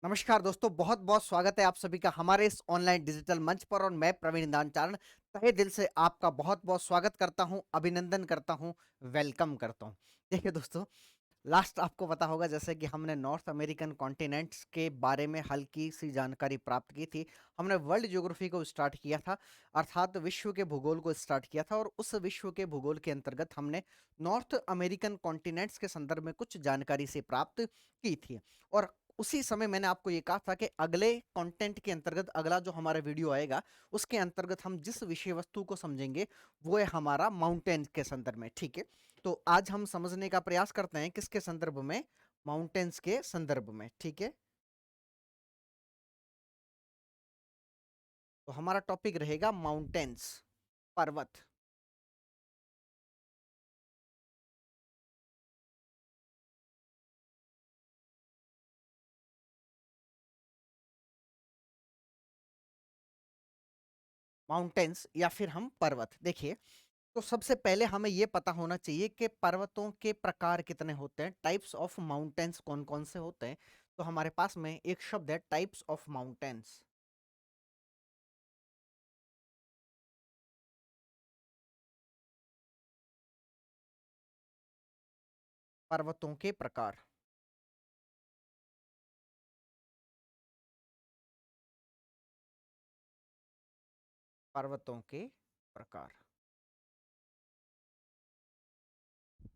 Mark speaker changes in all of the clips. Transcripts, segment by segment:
Speaker 1: नमस्कार दोस्तों, बहुत-बहुत स्वागत है आप सभी का हमारे इस ऑनलाइन डिजिटल मंच पर और मैं प्रवीण दानचारण तहे दिल से आपका बहुत-बहुत स्वागत करता हूं, अभिनंदन करता हूं, वेलकम करता हूं। देखिए दोस्तों, लास्ट आपको पता होगा जैसे कि हमने नॉर्थ अमेरिकन कॉन्टिनेंट्स के बारे में हल्की-सी जानकारी प्राप्त की थी। हमने वर्ल्ड ज्योग्राफी को स्टार्ट किया था, अर्थात विश्व के भूगोल को स्टार्ट किया था और उस विश्व के भूगोल के अंतर्गत हमने नॉर्थ अमेरिकन कॉन्टिनेंट्स के संदर्भ में कुछ जानकारी से प्राप्त की थी। और उसी समय मैंने आपको ये कहा था कि अगले कंटेंट के अंतर्गत अगला जो हमारा वीडियो आएगा, उसके अंतर्गत हम जिस विषय वस्तु को समझेंगे, वो है हमारा माउंटेन के संदर्भ में, ठीक है? तो आज हम समझने का प्रयास करते हैं किसके संदर्भ में? माउंटेन्स के संदर्भ में, ठीक है? तो हमारा टॉपिक रहेगा माउंटेन्स, पर्वत। माउंटेन्स या फिर हम पर्वत। देखिए, तो सबसे पहले हमें ये पता होना चाहिए कि पर्वतों के प्रकार कितने होते हैं, टाइप्स ऑफ माउंटेन्स कौन-कौन से होते हैं। तो हमारे पास में एक शब्द है टाइप्स ऑफ माउंटेन्स, पर्वतों के प्रकार, पर्वतों के प्रकार,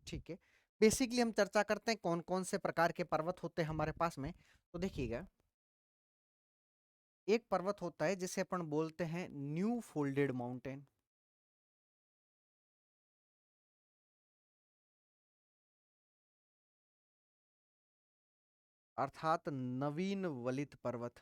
Speaker 1: ठीक है। बेसिकली हम चर्चा करते हैं कौन-कौन से प्रकार के पर्वत होते हैं हमारे पास में। तो देखिएगा, एक पर्वत होता है जिसे अपन बोलते हैं न्यू फोल्डेड माउंटेन, अर्थात नवीन वलित पर्वत।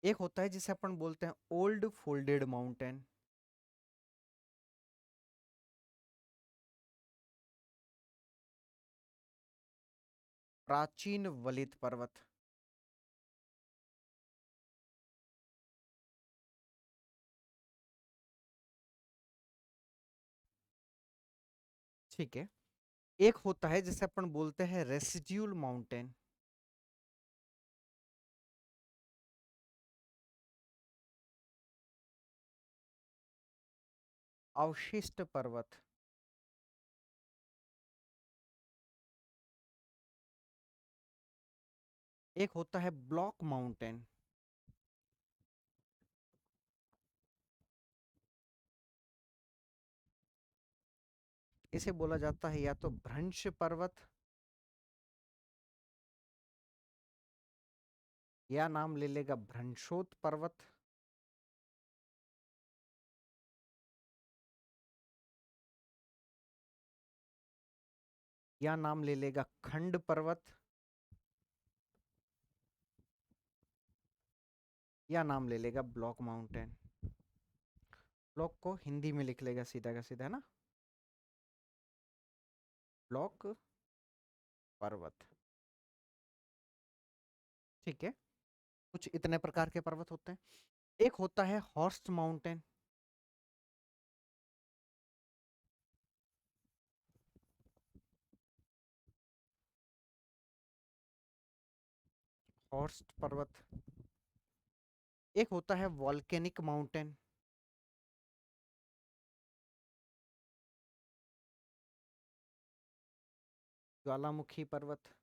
Speaker 1: एक होता है जिसे अपन बोलते हैं ओल्ड फोल्डेड माउंटेन, प्राचीन वलित पर्वत। ठीक है। एक होता है जिसे अपन बोलते हैं रेसिड्यूल माउंटेन, अवशिष्ट पर्वत। एक होता है ब्लॉक माउंटेन, इसे बोला जाता है या तो भ्रंश पर्वत या नाम ले लेगा भ्रंशोत पर्वत या नाम ले लेगा खंड पर्वत या नाम ले लेगा ब्लॉक माउंटेन। ब्लॉक को हिंदी में लिख लेगा सीधा का सीधा, है ना? ब्लॉक पर्वत, ठीक है। कुछ इतने प्रकार के पर्वत होते हैं। एक होता है हॉर्स्ट माउंटेन, हॉर्स्ट पर्वत। एक होता है वॉल्केनिक माउंटेन, ज्वालामुखी पर्वत।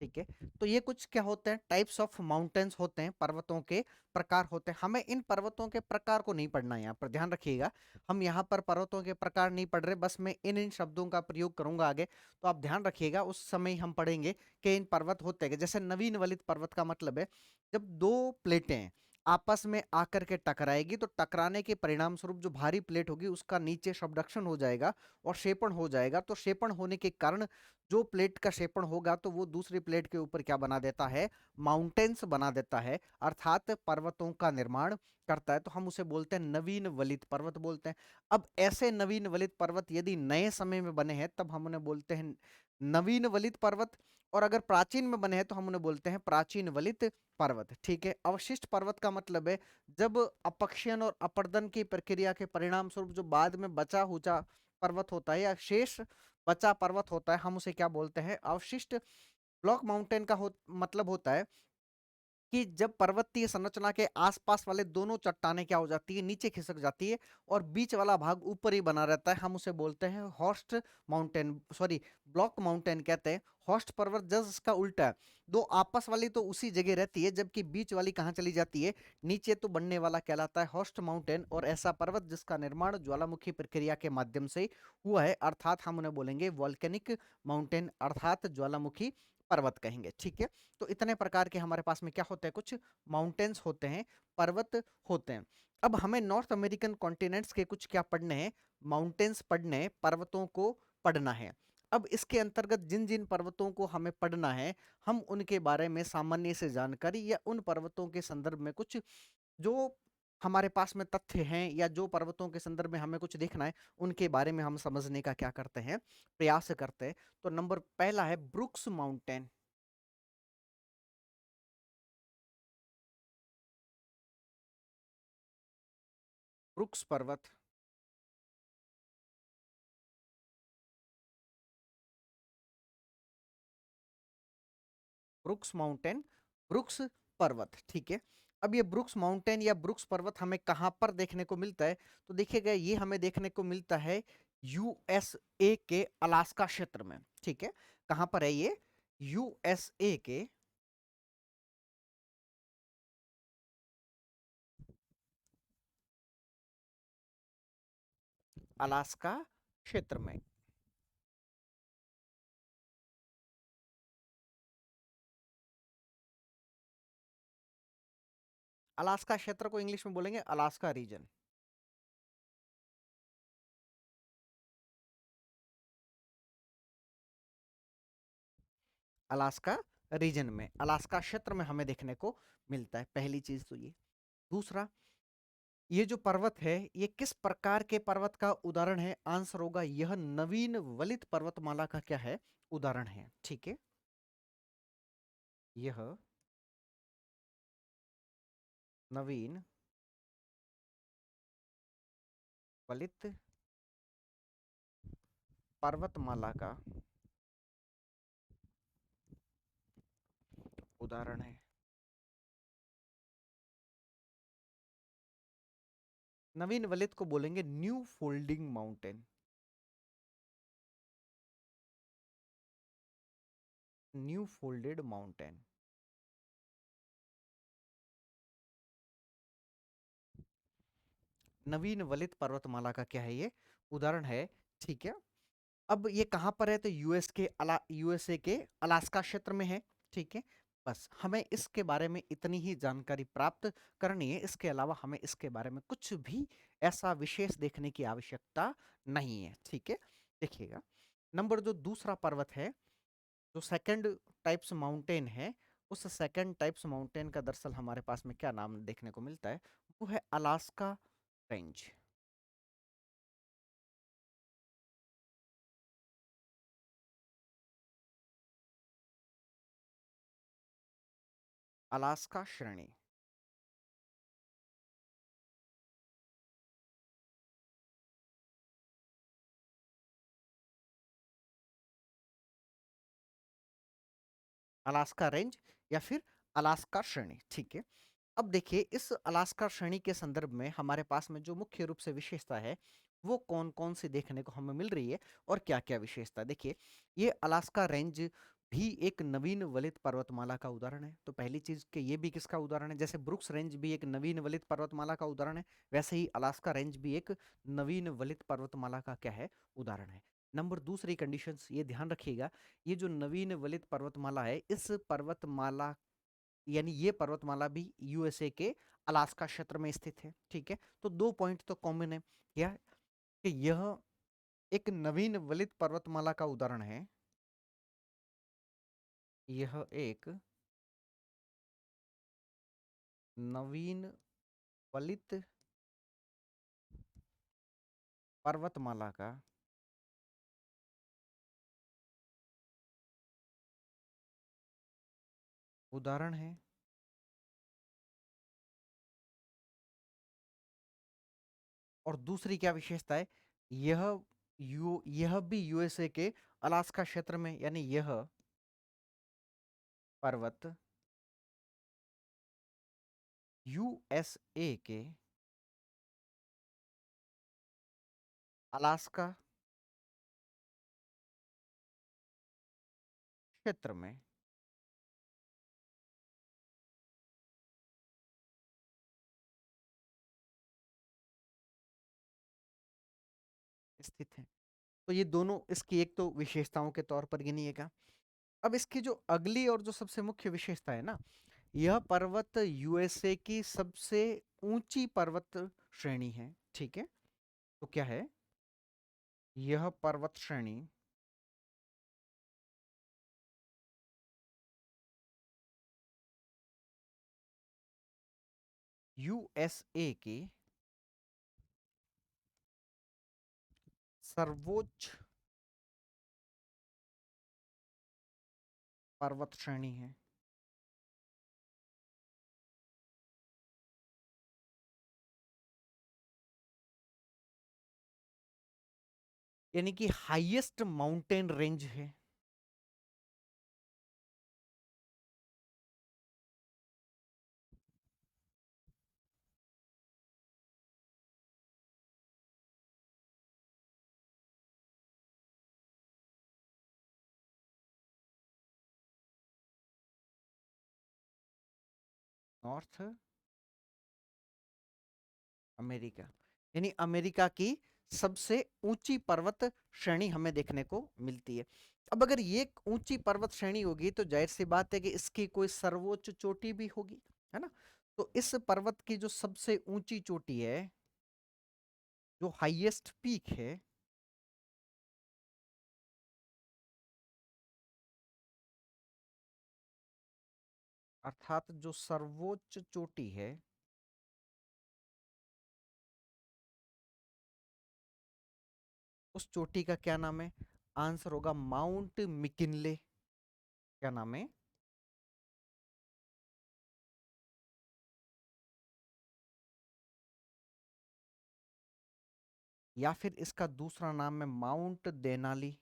Speaker 1: ठीक है। तो ये कुछ क्या होते हैं, टाइप्स ऑफ माउंटेन्स होते हैं, पर्वतों के प्रकार होते हैं। हमें इन पर्वतों के प्रकार को नहीं पढ़ना है, यहाँ पर ध्यान रखिएगा। हम यहाँ पर पर्वतों के प्रकार नहीं पढ़ रहे, बस मैं इन इन शब्दों का प्रयोग करूंगा आगे, तो आप ध्यान रखिएगा। उस समय हम पढ़ेंगे कि इन पर्वत होते हैं, जैसे नवीन वलित पर्वत का मतलब है जब दो प्लेटें आपस में आकर के टकराएगी तो टकराने के परिणाम स्वरूप जो भारी प्लेट होगी उसका नीचे सबडक्शन हो जाएगा और शेपण हो जाएगा। तो शेपण होने के कारण जो प्लेट का क्षेपण होगा तो वो दूसरी प्लेट के ऊपर क्या बना देता है, माउंटेन्स बना देता है, अर्थात पर्वतों का निर्माण करता है। तो हम उसे बोलते हैं नवीन वलित पर्वत बोलते हैं। अब ऐसे नवीन वलित पर्वत यदि नए समय में बने हैं तब हम उन्हें बोलते हैं नवीन वलित पर्वत। और अगर प्राचीन में बने हैं तो हम उन्हें बोलते हैं प्राचीन वलित पर्वत। ठीक है। अवशिष्ट पर्वत का मतलब है जब अपक्षयन और अपर्दन की प्रक्रिया के परिणाम स्वरूप जो बाद में बचा हुआ पर्वत होता है या शेष बचा पर्वत होता है, हम उसे क्या बोलते हैं? अवशिष्ट। ब्लॉक माउंटेन का मतलब होता है कि जब पर्वतीय संरचना के आसपास वाले दोनों चट्टानें क्या हो जाती है? नीचे खिसक जाती है और बीच वाला भाग ऊपर ही बना रहता है, हम उसे बोलते हैं Horst mountain, sorry block mountain कहते हैं। हॉर्स्ट पर्वत जस्ट इसका उल्टा है। दो आपस वाली तो उसी जगह रहती है, जबकि बीच वाली कहाँ चली जाती है? नीचे। तो बनने वाला कहलाता है हॉर्स्ट माउंटेन। और ऐसा पर्वत जिसका निर्माण ज्वालामुखी प्रक्रिया के माध्यम से हुआ है, अर्थात हम उन्हें बोलेंगे वॉल्केनिक माउंटेन, अर्थात ज्वालामुखी पर्वत कहेंगे। ठीक है। तो इतने प्रकार के हमारे पास में क्या होते हैं? कुछ माउंटेन्स होते हैं, पर्वत होते हैं। अब हमें नॉर्थ अमेरिकन कॉन्टिनेंट्स के कुछ क्या पढ़ने हैं? माउंटेन्स पढ़ने हैं, पर्वतों को पढ़ना है। अब इसके अंतर्गत जिन जिन पर्वतों को हमें पढ़ना है, हम उनके बारे में सामान्य से जानकारी या उन पर्वतों के संदर्भ में कुछ जो हमारे पास में तथ्य हैं या जो पर्वतों के संदर्भ में हमें कुछ देखना है, उनके बारे में हम समझने का क्या करते हैं? प्रयास करते हैं। तो नंबर पहला है ब्रुक्स माउंटेन। ब्रुक्स पर्वत। ब्रुक्स माउंटेन, ब्रुक्स पर्वत। ठीक है। अब ये ब्रुक्स माउंटेन या ब्रुक्स पर्वत हमें कहां पर देखने को मिलता है? तो देखिएगा, ये हमें देखने को मिलता है यूएसए के अलास्का क्षेत्र में। ठीक है। कहां पर है ये? यूएसए के अलास्का क्षेत्र में। अलास्का क्षेत्र को इंग्लिश में बोलेंगे अलास्का रीजन। अलास्का रीजन में, अलास्का क्षेत्र में हमें देखने को मिलता है। पहली चीज तो ये। दूसरा, ये जो पर्वत है ये किस प्रकार के पर्वत का उदाहरण है? आंसर होगा यह नवीन वलित पर्वतमाला का क्या है? उदाहरण है। ठीक है। यह नवीन वलित पर्वतमाला का उदाहरण है। नवीन वलित को बोलेंगे new folding mountain. New folded mountain. नवीन वलित पर्वतमाला का क्या है? ये उदाहरण है। ठीक है। अब ये कहां पर है? तो यूएसए के अलास्का क्षेत्र में है। ठीक है। बस हमें इसके बारे में इतनी ही जानकारी प्राप्त करनी है। इसके अलावा हमें इसके बारे में कुछ भी ऐसा विशेष देखने की आवश्यकता नहीं है। ठीक है। देखिएगा, नंबर जो दूसरा पर्वत है, जो सेकंड टाइप्स माउंटेन है, उस सेकंड टाइप्स माउंटेन का दरअसल हमारे पास में क्या नाम देखने को मिलता है? वो है अलास्का रेंज। अलास्का श्रेणी। अलास्का रेंज या फिर अलास्का श्रेणी। ठीक है। अब देखिए, इस अलास्का श्रेणी के संदर्भ में हमारे पास में जो मुख्य रूप से विशेषता है, वो कौन कौन सी देखने को हमें मिल रही है और क्या क्या विशेषता? देखिए, ये अलास्का रेंज भी एक नवीन वलित पर्वतमाला का उदाहरण है। तो पहली चीज कि ये भी किसका उदाहरण है? जैसे ब्रुक्स रेंज भी एक नवीन वलित पर्वतमाला का उदाहरण है, वैसे ही अलास्का रेंज भी एक नवीन वलित पर्वतमाला का क्या है? उदाहरण है। नंबर दूसरी कंडीशंस ये ध्यान रखिएगा, ये जो नवीन वलित पर्वतमाला है, इस पर्वतमाला यानी ये पर्वतमाला भी यूएसए के अलास्का क्षेत्र में स्थित है। ठीक है। तो दो पॉइंट तो कॉमन है। क्या? कि यह एक नवीन वलित पर्वतमाला का उदाहरण है। यह एक नवीन वलित पर्वतमाला का उदाहरण है। और दूसरी क्या विशेषता है? यह यह भी यूएसए के अलास्का क्षेत्र में, यानी यह पर्वत यूएसए के अलास्का क्षेत्र में स्थित है। तो ये दोनों इसकी एक तो विशेषताओं के तौर पर गिनिएगा। अब इसकी जो अगली और जो सबसे मुख्य विशेषता है ना, यह पर्वत यूएसए की सबसे ऊंची पर्वत श्रेणी है। ठीक है, तो क्या है? यह पर्वत श्रेणी यूएसए की सर्वोच्च पर्वत श्रेणी है। यानी कि हाईएस्ट माउंटेन रेंज है। नॉर्थ अमेरिका, यानी अमेरिका की सबसे ऊंची पर्वत श्रेणी हमें देखने को मिलती है। अब अगर ये एक ऊंची पर्वत श्रेणी होगी तो जाहिर सी बात है कि इसकी कोई सर्वोच्च चोटी भी होगी, है ना? तो इस पर्वत की जो सबसे ऊंची चोटी है, जो हाईएस्ट पीक है, अर्थात जो सर्वोच्च चोटी है, उस चोटी का क्या नाम है? आंसर होगा माउंट मिकिनले। क्या नाम है? या फिर इसका दूसरा नाम है माउंट देनाली।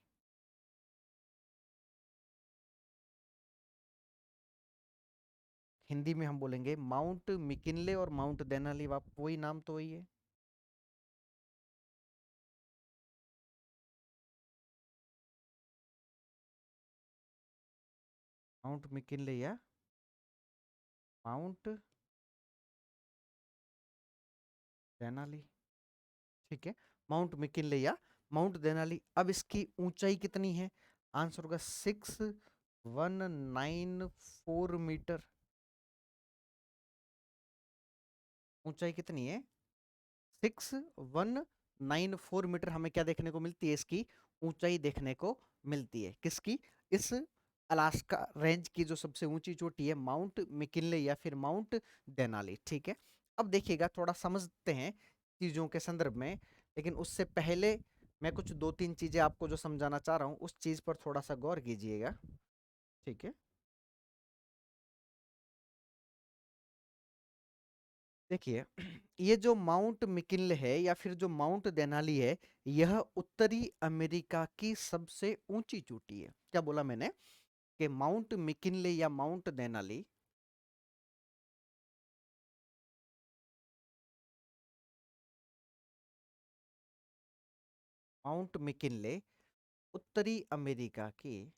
Speaker 1: हिंदी में हम बोलेंगे माउंट मिकिनले और माउंट देनाली, आप वही नाम तो वही है। माउंट मिकिनले या माउंट देनाली। ठीक है, माउंट मिकिनले या माउंट देनाली। अब इसकी ऊंचाई कितनी है? आंसर होगा 6194 मीटर। ऊंचाई कितनी है? 6194 मीटर हमें क्या देखने को मिलती है? इसकी ऊंचाई देखने को मिलती है। किसकी? इस अलास्का रेंज की जो सबसे ऊंची चोटी है, माउंट मिकिनले या फिर माउंट देनाली। ठीक है, अब देखिएगा, थोड़ा समझते हैं चीजों के संदर्भ में, लेकिन उससे पहले मैं कुछ दो तीन चीजें आपको जो समझाना चाह रहा हूं उस चीज पर थोड़ा सा गौर कीजिएगा। ठीक है, देखिए, ये जो माउंट मिकिनले है या फिर जो माउंट देनाली है, यह उत्तरी अमेरिका की सबसे ऊंची चोटी है। क्या बोला मैंने? कि माउंट मिकिनले या माउंट देनाली माउंट मिकिनले उत्तरी अमेरिका की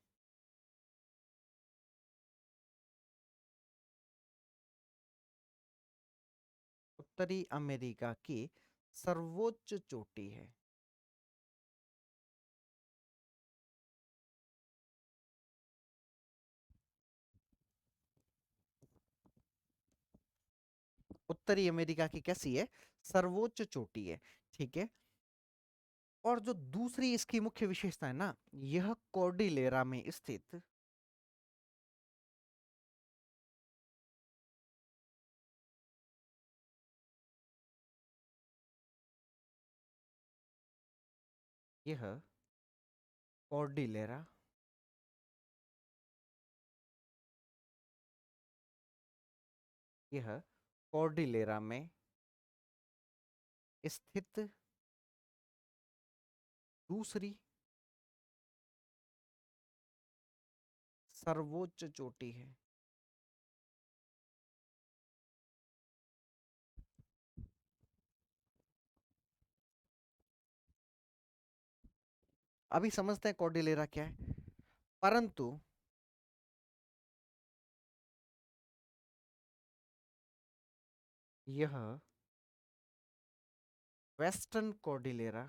Speaker 1: उत्तरी अमेरिका की सर्वोच्च चोटी है। उत्तरी अमेरिका की कैसी है? सर्वोच्च चोटी है। ठीक है, और जो दूसरी इसकी मुख्य विशेषता है ना, यह कॉर्डिलेरा में स्थित यह कॉर्डिलेरा यह कॉर्डिलेरा में स्थित दूसरी सर्वोच्च चोटी है। अभी समझते हैं कॉर्डिलेरा क्या है। परंतु यह वेस्टर्न कॉर्डिलेरा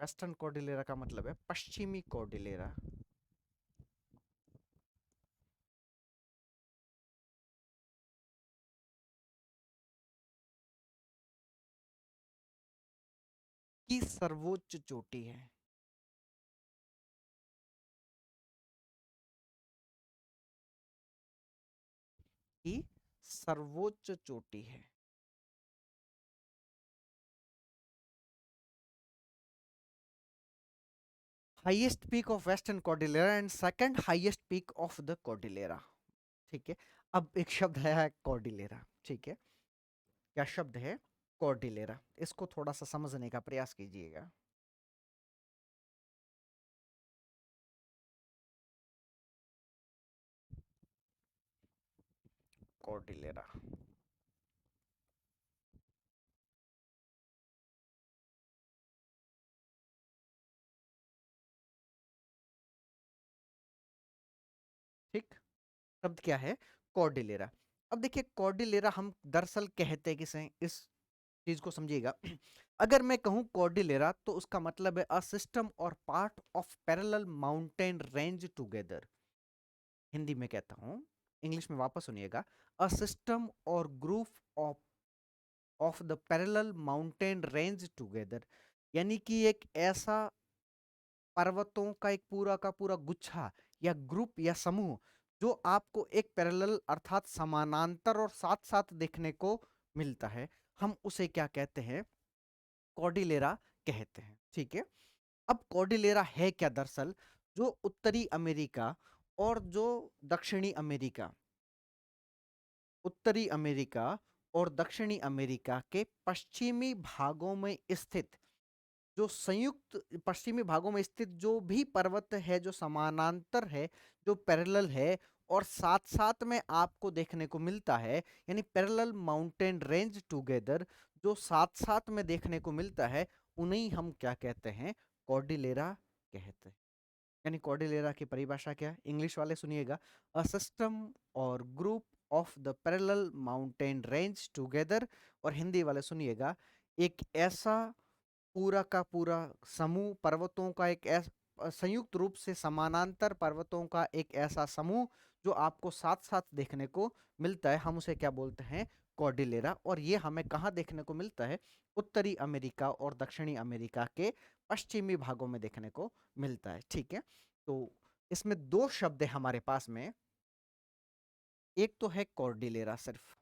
Speaker 1: वेस्टर्न कॉर्डिलेरा का मतलब है पश्चिमी कॉर्डिलेरा की सर्वोच्च चोटी है। की सर्वोच्च चोटी है। Highest peak of western Cordillera and second highest peak of the Cordillera. ठीक है। अब एक शब्द है कॉर्डिलेरा। ठीक है। क्या शब्द है? कॉर्डिलेरा। इसको थोड़ा सा समझने का प्रयास कीजिएगा। कॉर्डिलेरा। ठीक। शब्द क्या है? कॉर्डिलेरा। अब देखिए कॉर्डिलेरा हम दरअसल कहते किसे, इस चीज को समझिएगा। अगर मैं कहूं कॉर्डिलेरा तो उसका मतलब है अ सिस्टम और part of parallel mountain range together. Hindi में कहता हूं, इंग्लिश में वापस सुनिएगा। अ सिस्टम और group of the parallel mountain range together. यानी कि एक ऐसा पर्वतों का एक पूरा का पूरा गुच्छा या ग्रुप या समूह जो आपको एक पैरेलल अर्थात समानांतर और साथ साथ देखने को मिलता है, हम उसे क्या कहते हैं? कॉर्डिलेरा कहते हैं। ठीक है। अब कॉर्डिलेरा है क्या दरअसल? जो उत्तरी अमेरिका और जो दक्षिणी अमेरिका, उत्तरी अमेरिका और दक्षिणी अमेरिका के पश्चिमी भागों में स्थित, जो संयुक्त पश्चिमी भागों में स्थित जो भी पर्वत है, जो समानांतर है, जो पैरेलल है और साथ साथ में आपको देखने को मिलता है, यानी पैरेलल माउंटेन रेंज टुगेदर, जो साथ साथ में देखने को मिलता है, उन्हें हम क्या कहते हैं? कॉर्डिलेरा कहते हैं। यानी कॉर्डिलेरा की परिभाषा क्या है? इंग्लिश वाले सुनिएगा। अ सिस्टम और group of the parallel mountain range together. और हिंदी वाले सुनिएगा, एक ऐसा पूरा का पूरा समूह पर्वतों का, एक संयुक्त रूप से समानांतर पर्वतों का एक ऐसा समूह जो आपको साथ साथ देखने को मिलता है, हम उसे क्या बोलते हैं? कॉर्डिलेरा। और ये हमें कहाँ देखने को मिलता है? उत्तरी अमेरिका और दक्षिणी अमेरिका के पश्चिमी भागों में देखने को मिलता है। ठीक है। तो इसमें दो शब्द है हमारे पास में। एक तो है कॉर्डिलेरा सिर्फ,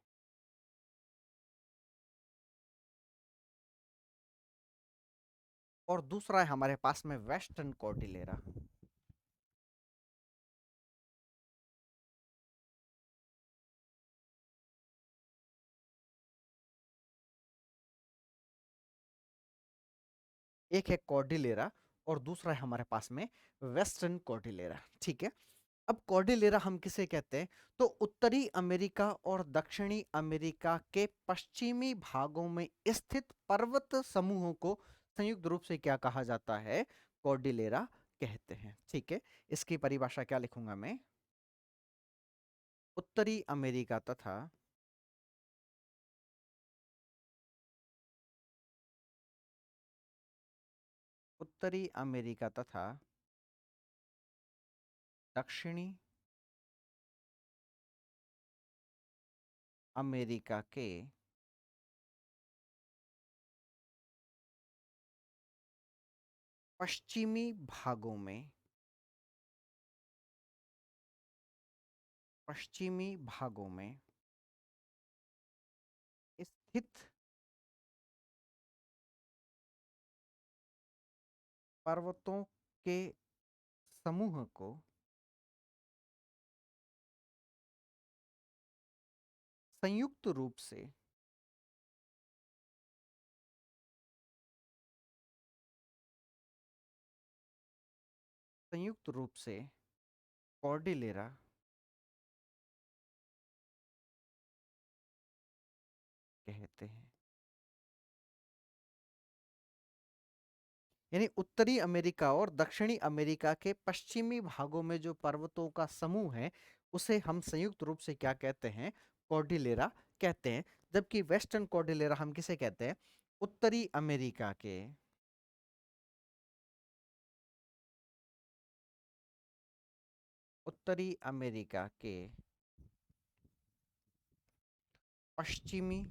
Speaker 1: और दूसरा है हमारे पास में वेस्टर्न कॉर्डिलेरा। एक है कॉर्डिलेरा और दूसरा है हमारे पास में वेस्टर्न कॉर्डिलेरा। ठीक है। अब कॉर्डिलेरा हम किसे कहते हैं? तो उत्तरी अमेरिका और दक्षिणी अमेरिका के पश्चिमी भागों में स्थित पर्वत समूहों को संयुक्त रूप से क्या कहा जाता है? कॉर्डिलेरा कहते हैं। ठीक है। इसकी परिभाषा क्या लिखूंगा मैं? उत्तरी अमेरिका तथा उत्तरी अमेरिका तथा दक्षिणी अमेरिका के पश्चिमी भागों में, पश्चिमी भागों में स्थित पर्वतों के समूह को संयुक्त रूप से संयुक्त रूप से कॉर्डिलेरा कहते हैं। यानी उत्तरी अमेरिका और दक्षिणी अमेरिका के पश्चिमी भागों में जो पर्वतों का समूह है उसे हम संयुक्त रूप से क्या कहते हैं? कॉर्डिलेरा कहते हैं। जबकि वेस्टर्न कॉर्डिलेरा हम किसे कहते हैं? उत्तरी अमेरिका के उत्तरी अमेरिका के पश्चिमी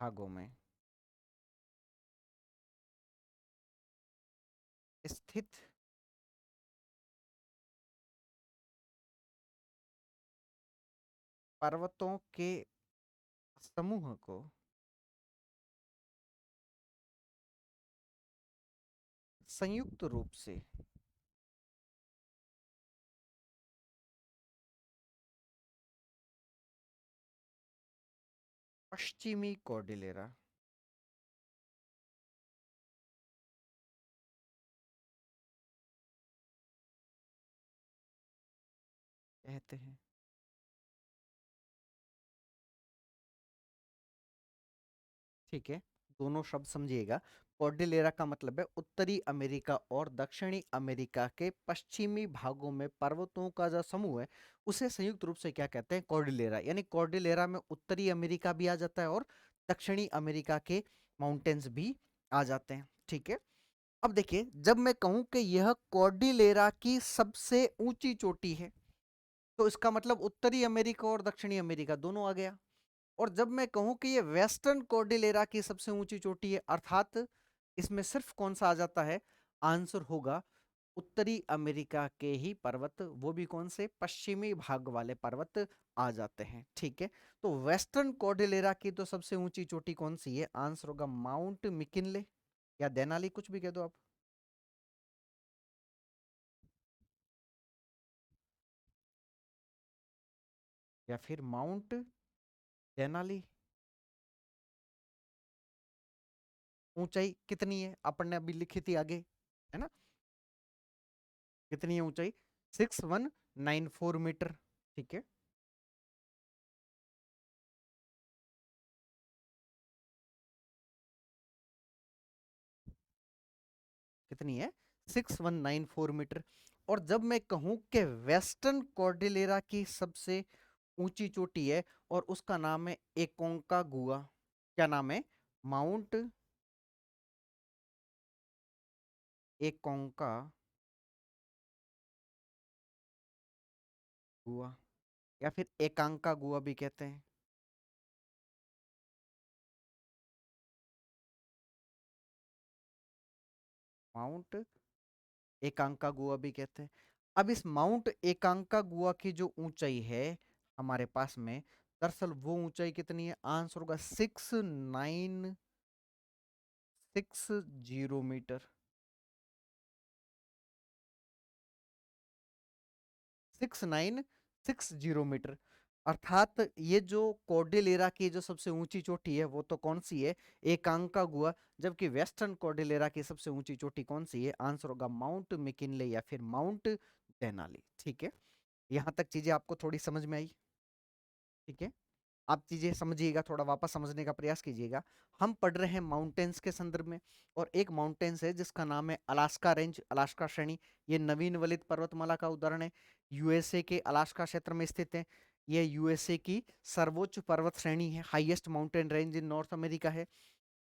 Speaker 1: भागों में स्थित पर्वतों के समूह को संयुक्त रूप से पश्चिमी कॉर्डिलेरा कहते हैं। ठीक है, दोनों शब्द समझिएगा। कॉर्डिलेरा का मतलब है उत्तरी अमेरिका और दक्षिणी अमेरिका के पश्चिमी भागों में पर्वतों का जो समूह है उसे संयुक्त रूप से क्या कहते हैं? कॉर्डिलेरा। यानी कॉर्डिलेरा में उत्तरी अमेरिका भी आ जाता है और दक्षिणी अमेरिका के माउंटेन्स भी आ जाते हैं। ठीक है, अब देखिए, जब मैं कहूं कि यह कॉर्डिलेरा की सबसे ऊंची चोटी है तो इसका मतलब उत्तरी अमेरिका और दक्षिणी अमेरिका दोनों आ गया। और जब मैं कहूं कि ये वेस्टर्न कॉर्डिलेरा की सबसे ऊंची चोटी है, अर्थात इसमें सिर्फ कौन सा आ जाता है? आंसर होगा उत्तरी अमेरिका के ही पर्वत, वो भी कौन से? पश्चिमी भाग वाले पर्वत आ जाते हैं। ठीक है, तो वेस्टर्न कॉर्डिलेरा की तो सबसे ऊंची चोटी कौन सी है? आंसर होगा माउंट मिकिनले या देनाली, कुछ भी कह दो आप। या फिर माउंट देनाली। ऊंचाई कितनी है? अपन ने अभी लिखी थी आगे, है ना? कितनी है ऊंचाई? 6194 मीटर। ठीक है, कितनी है? 6194 मीटर। और जब मैं कहूं कि वेस्टर्न कॉर्डिलेरा की सबसे ऊंची चोटी है और उसका नाम है एकोंका गुआ। क्या नाम है? माउंट एकोंका गुआ या फिर एकांका गुआ भी कहते हैं। माउंट एकांका गुआ भी कहते हैं। अब इस माउंट एकांका गुआ की जो ऊंचाई है हमारे पास में, दरअसल वो ऊंचाई कितनी है? आंसर होगा 6960 मीटर। 6960 मीटर। अर्थात ये जो कॉर्डिलेरा की जो सबसे ऊंची चोटी है वो तो कौन सी है? एकांका गुआ। जबकि वेस्टर्न कॉर्डिलेरा की सबसे ऊंची चोटी कौन सी है? आंसर होगा माउंट मिकिनले या फिर माउंट देनाली। ठीक है, यहां तक चीजें आपको थोड़ी समझ में आई? ठीक है, आप चीजें समझिएगा, थोड़ा वापस समझने का प्रयास कीजिएगा। हम पढ़ रहे हैं माउंटेन्स के संदर्भ में, और एक माउंटेन्स है जिसका नाम है अलास्का रेंज, अलास्का श्रेणी। ये नवीन वलित पर्वतमाला का उदाहरण है, यूएसए के अलास्का क्षेत्र में स्थित है। यह यूएसए की सर्वोच्च पर्वत श्रेणी है, हाईएस्ट माउंटेन रेंज इन नॉर्थ अमेरिका है।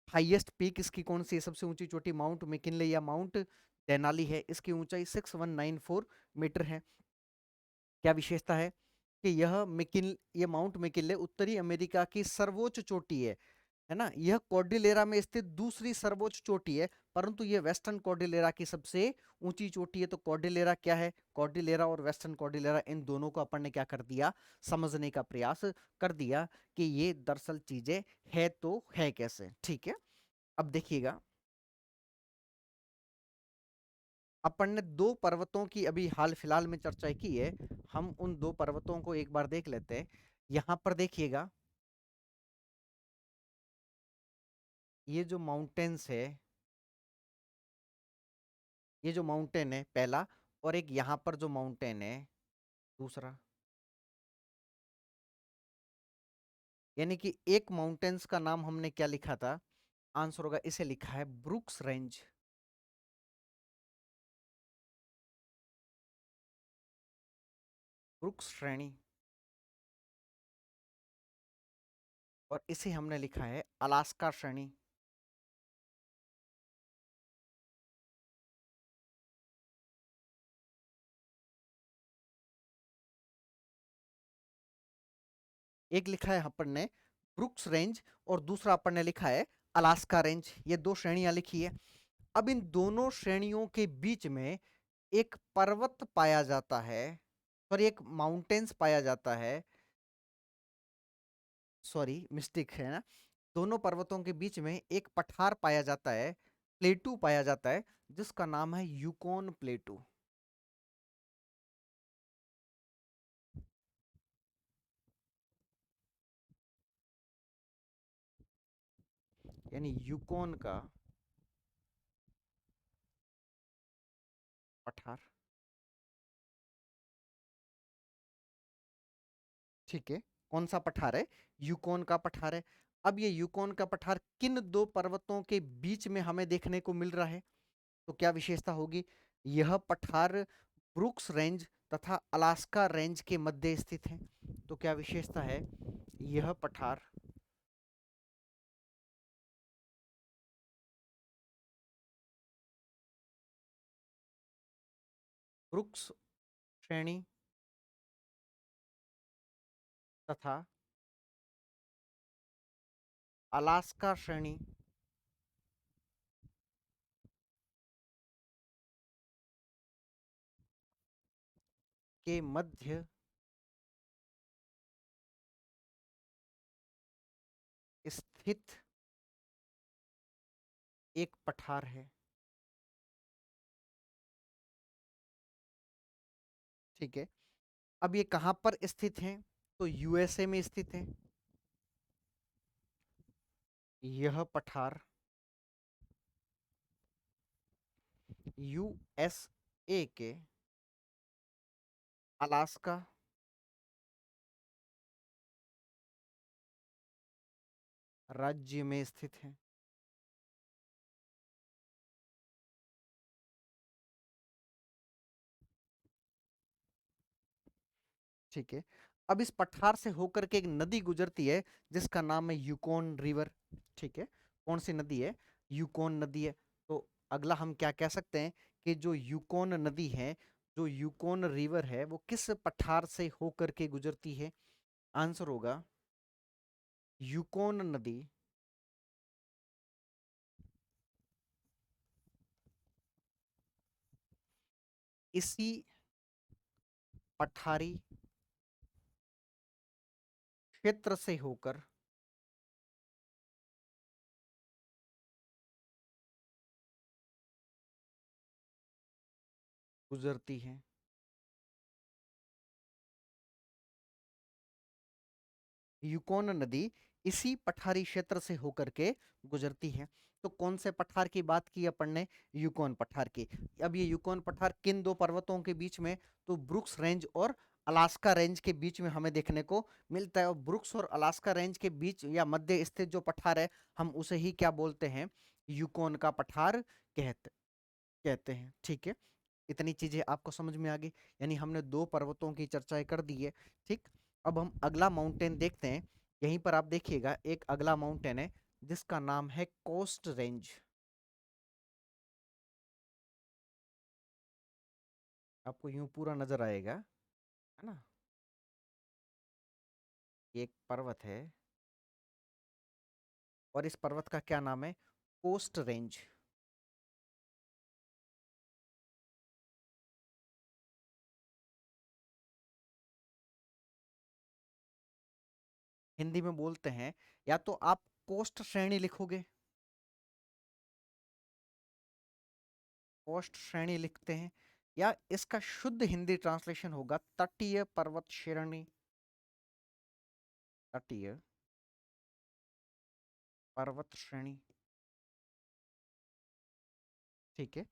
Speaker 1: हाईएस्ट पीक इसकी कौन सी है? सबसे ऊंची चोटी माउंट मैकिनले या माउंट देनाली है। इसकी ऊंचाई 6194 मीटर है। क्या विशेषता है? कि ये माउंट मैकिनले उत्तरी अमेरिका की सर्वोच्च चोटी है ना? यह कॉर्डिलेरा में स्थित दूसरी सर्वोच्च चोटी है, परंतु यह वेस्टर्न कॉर्डिलेरा की सबसे ऊंची चोटी है। तो कॉर्डिलेरा क्या है? कॉर्डिलेरा और वेस्टर्न कॉर्डिलेरा, इन दोनों को अपन ने क्या कर दिया? समझने का प्रयास कर दिया कि ये दरअसल चीजें है तो है कैसे। ठीक है, अब देखिएगा, अपन ने दो पर्वतों की अभी हाल फिलहाल में चर्चा की है। हम उन दो पर्वतों को एक बार देख लेते हैं। यहां पर देखिएगा, ये जो माउंटेन्स है, ये जो माउंटेन है पहला, और एक यहां पर जो माउंटेन है दूसरा, यानी कि एक माउंटेन्स का नाम हमने क्या लिखा था, आंसर होगा, इसे लिखा है ब्रुक्स रेंज, ब्रुक्स श्रेणी। और इसे हमने लिखा है अलास्का श्रेणी। एक लिखा है अपन ने ब्रुक्स रेंज, और दूसरा अपन ने लिखा है अलास्का रेंज। ये दो श्रेणियां लिखी है। अब इन दोनों श्रेणियों के बीच में एक पर्वत पाया जाता है, सॉरी एक माउंटेन्स पाया जाता है, सॉरी मिस्टेक है ना, दोनों पर्वतों के बीच में एक पठार पाया जाता है, प्लेटू पाया जाता है, जिसका नाम है यूकोन प्लेटू। यानी यूकोन का पठार। ठीक है, कौन सा पठार है, यूकोन का पठार है। अब ये यूकोन का पठार किन दो पर्वतों के बीच में हमें देखने को मिल रहा है, तो क्या विशेषता होगी, यह पठार ब्रुक्स रेंज तथा अलास्का रेंज के मध्य स्थित है। तो क्या विशेषता है, यह पठार ब्रुक्स श्रेणी तथा अलास्का श्रेणी के मध्य स्थित एक पठार है। ठीक है, अब ये कहां पर स्थित है, तो यूएसए में स्थित है। यह पठार यूएसए के अलास्का राज्य में स्थित है। ठीक है, अब इस पठार से होकर के एक नदी गुजरती है, जिसका नाम है यूकोन रिवर। ठीक है, कौन सी नदी है, यूकोन नदी है। तो अगला हम क्या कह सकते हैं, कि जो यूकोन नदी है, जो यूकोन रिवर है, वो किस पठार से होकर के गुजरती है, आंसर होगा यूकोन नदी इसी पठारी क्षेत्र से होकर गुजरती है। यूकोन नदी इसी पठारी क्षेत्र से होकर के गुजरती है। तो कौन से पठार की बात की अपन ने, यूकोन पठार की। अब ये यूकोन पठार किन दो पर्वतों के बीच में, तो ब्रुक्स रेंज और अलास्का रेंज के बीच में हमें देखने को मिलता है। और ब्रुक्स और अलास्का रेंज के बीच या मध्य स्थित जो पठार है, हम उसे ही क्या बोलते हैं, यूकोन का पठार कहते कहते हैं। ठीक है, इतनी चीजें आपको समझ में आ गई, यानी हमने दो पर्वतों की चर्चा कर दी है। ठीक, अब हम अगला माउंटेन देखते हैं। यहीं पर आप देखिएगा, एक अगला माउंटेन है, जिसका नाम है कोस्ट रेंज। आपको यूं पूरा नजर आएगा, है ना, ये एक पर्वत है, और इस पर्वत का क्या नाम है, कोस्ट रेंज। हिंदी में बोलते हैं, या तो आप कोस्ट श्रेणी लिखोगे, कोस्ट श्रेणी लिखते हैं, या इसका शुद्ध हिंदी ट्रांसलेशन होगा तटीय पर्वत श्रेणी। तटीय पर्वत श्रेणी, ठीक है,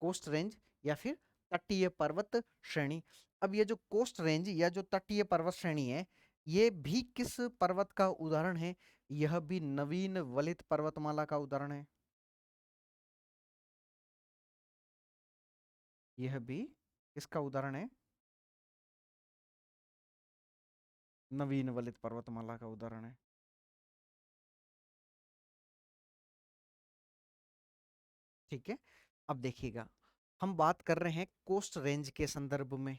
Speaker 1: कोस्ट रेंज या फिर तटीय पर्वत श्रेणी। अब ये जो कोस्ट रेंज या जो तटीय पर्वत श्रेणी है, ये भी किस पर्वत का उदाहरण है? यह भी नवीन वलित पर्वतमाला का उदाहरण है। यह भी किसका उदाहरण है? नवीन वलित पर्वतमाला का उदाहरण है। ठीक है, अब देखिएगा, हम बात कर रहे हैं कोस्ट रेंज के संदर्भ में।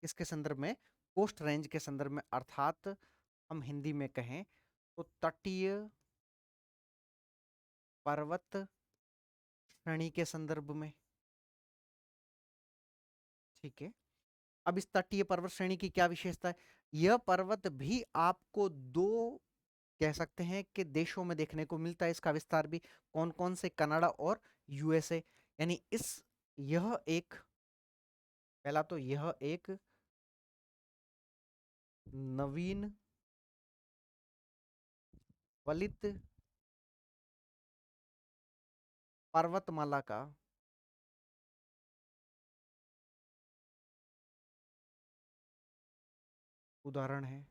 Speaker 1: किसके संदर्भ में? कोस्ट रेंज के संदर्भ में, अर्थात हम हिंदी में कहें तो तटीय पर्वत श्रेणी के संदर्भ में। ठीक है, अब इस तटीय पर्वत श्रेणी की क्या विशेषता है? यह पर्वत भी आपको दो, कह सकते हैं कि देशों में देखने को मिलता है। इसका विस्तार भी कौन कौन से? कनाडा और यूएसए। यानी इस, यह एक, पहला तो यह एक नवीन वलित पर्वतमाला का उदाहरण है।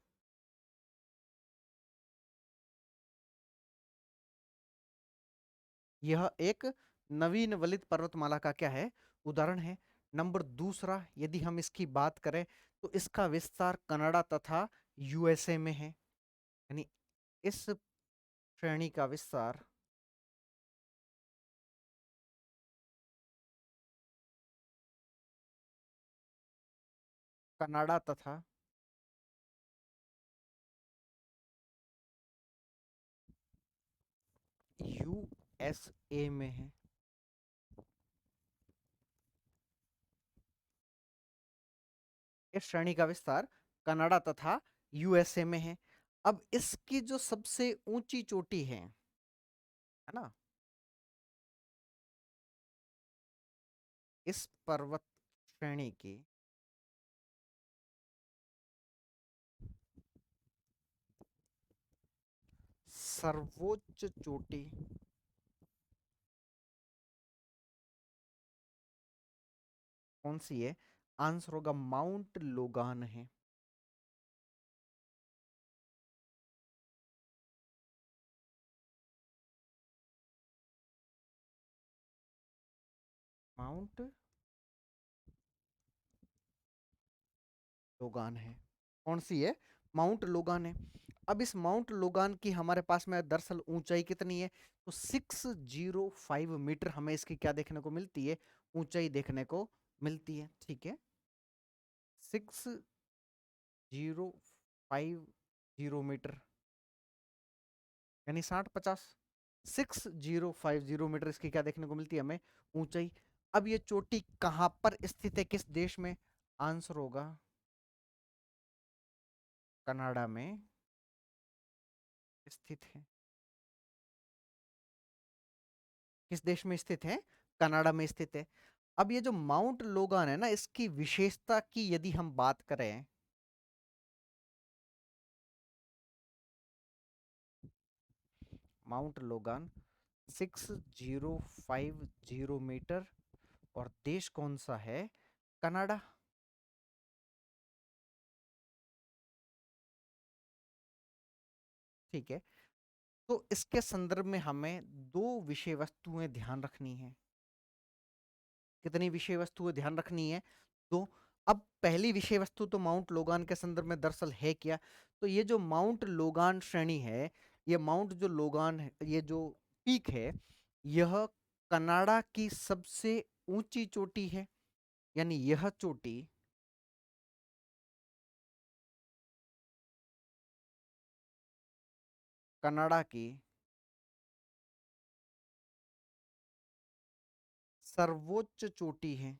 Speaker 1: यह एक नवीन वलित पर्वतमाला का क्या है? उदाहरण है। नंबर दूसरा, यदि हम इसकी बात करें तो इसका विस्तार कनाडा तथा यूएसए में है। यानी इस श्रेणी का विस्तार कनाडा तथा यूएसए में है। इस श्रेणी का विस्तार कनाडा तथा यूएसए में है। अब इसकी जो सबसे ऊंची चोटी है ना, इस पर्वत श्रेणी की सर्वोच्च चोटी कौन सी है? आंसर होगा माउंट लोगान है। माउंट लोगान है। कौन सी है? माउंट लोगान है। अब इस माउंट लोगान की हमारे पास में दरअसल ऊंचाई कितनी है? तो 605 मीटर हमें इसकी क्या देखने को मिलती है? ऊंचाई देखने को मिलती है। ठीक है, 6050 मीटर, यानी 60-50, 6050 मीटर इसकी क्या देखने को मिलती है हमें? ऊंचाई। अब ये चोटी कहां पर स्थित है, किस देश में? आंसर होगा कनाडा में स्थित है। किस देश में स्थित है? कनाडा में स्थित है। अब ये जो माउंट लोगान है ना, इसकी विशेषता की यदि हम बात करें, माउंट लोगान 6050 मीटर, और देश कौन सा है? कनाडा। ठीक है, तो इसके संदर्भ में हमें दो विषय वस्तुएं ध्यान रखनी है। कितनी विषय वस्तुएं ध्यान रखनी है? दो। अब पहली विषय वस्तु तो माउंट लोगान के संदर्भ में दरअसल है क्या? तो ये जो माउंट लोगान श्रेणी है, ये माउंट जो लोगान है, ये जो पीक है, यह कनाडा की सबसे ऊंची चोटी है। यानी यह चोटी कनाडा की सर्वोच्च चोटी है।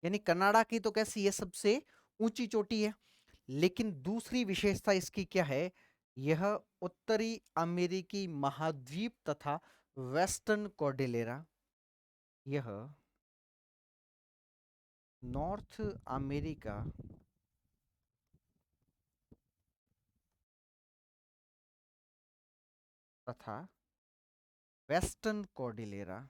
Speaker 1: यानी कनाडा की तो कैसी है, सबसे ऊंची चोटी है। लेकिन दूसरी विशेषता इसकी क्या है, यह उत्तरी अमेरिकी महाद्वीप तथा वेस्टर्न कॉर्डिलेरा, यह नॉर्थ अमेरिका तथा वेस्टर्न कॉर्डिलेरा,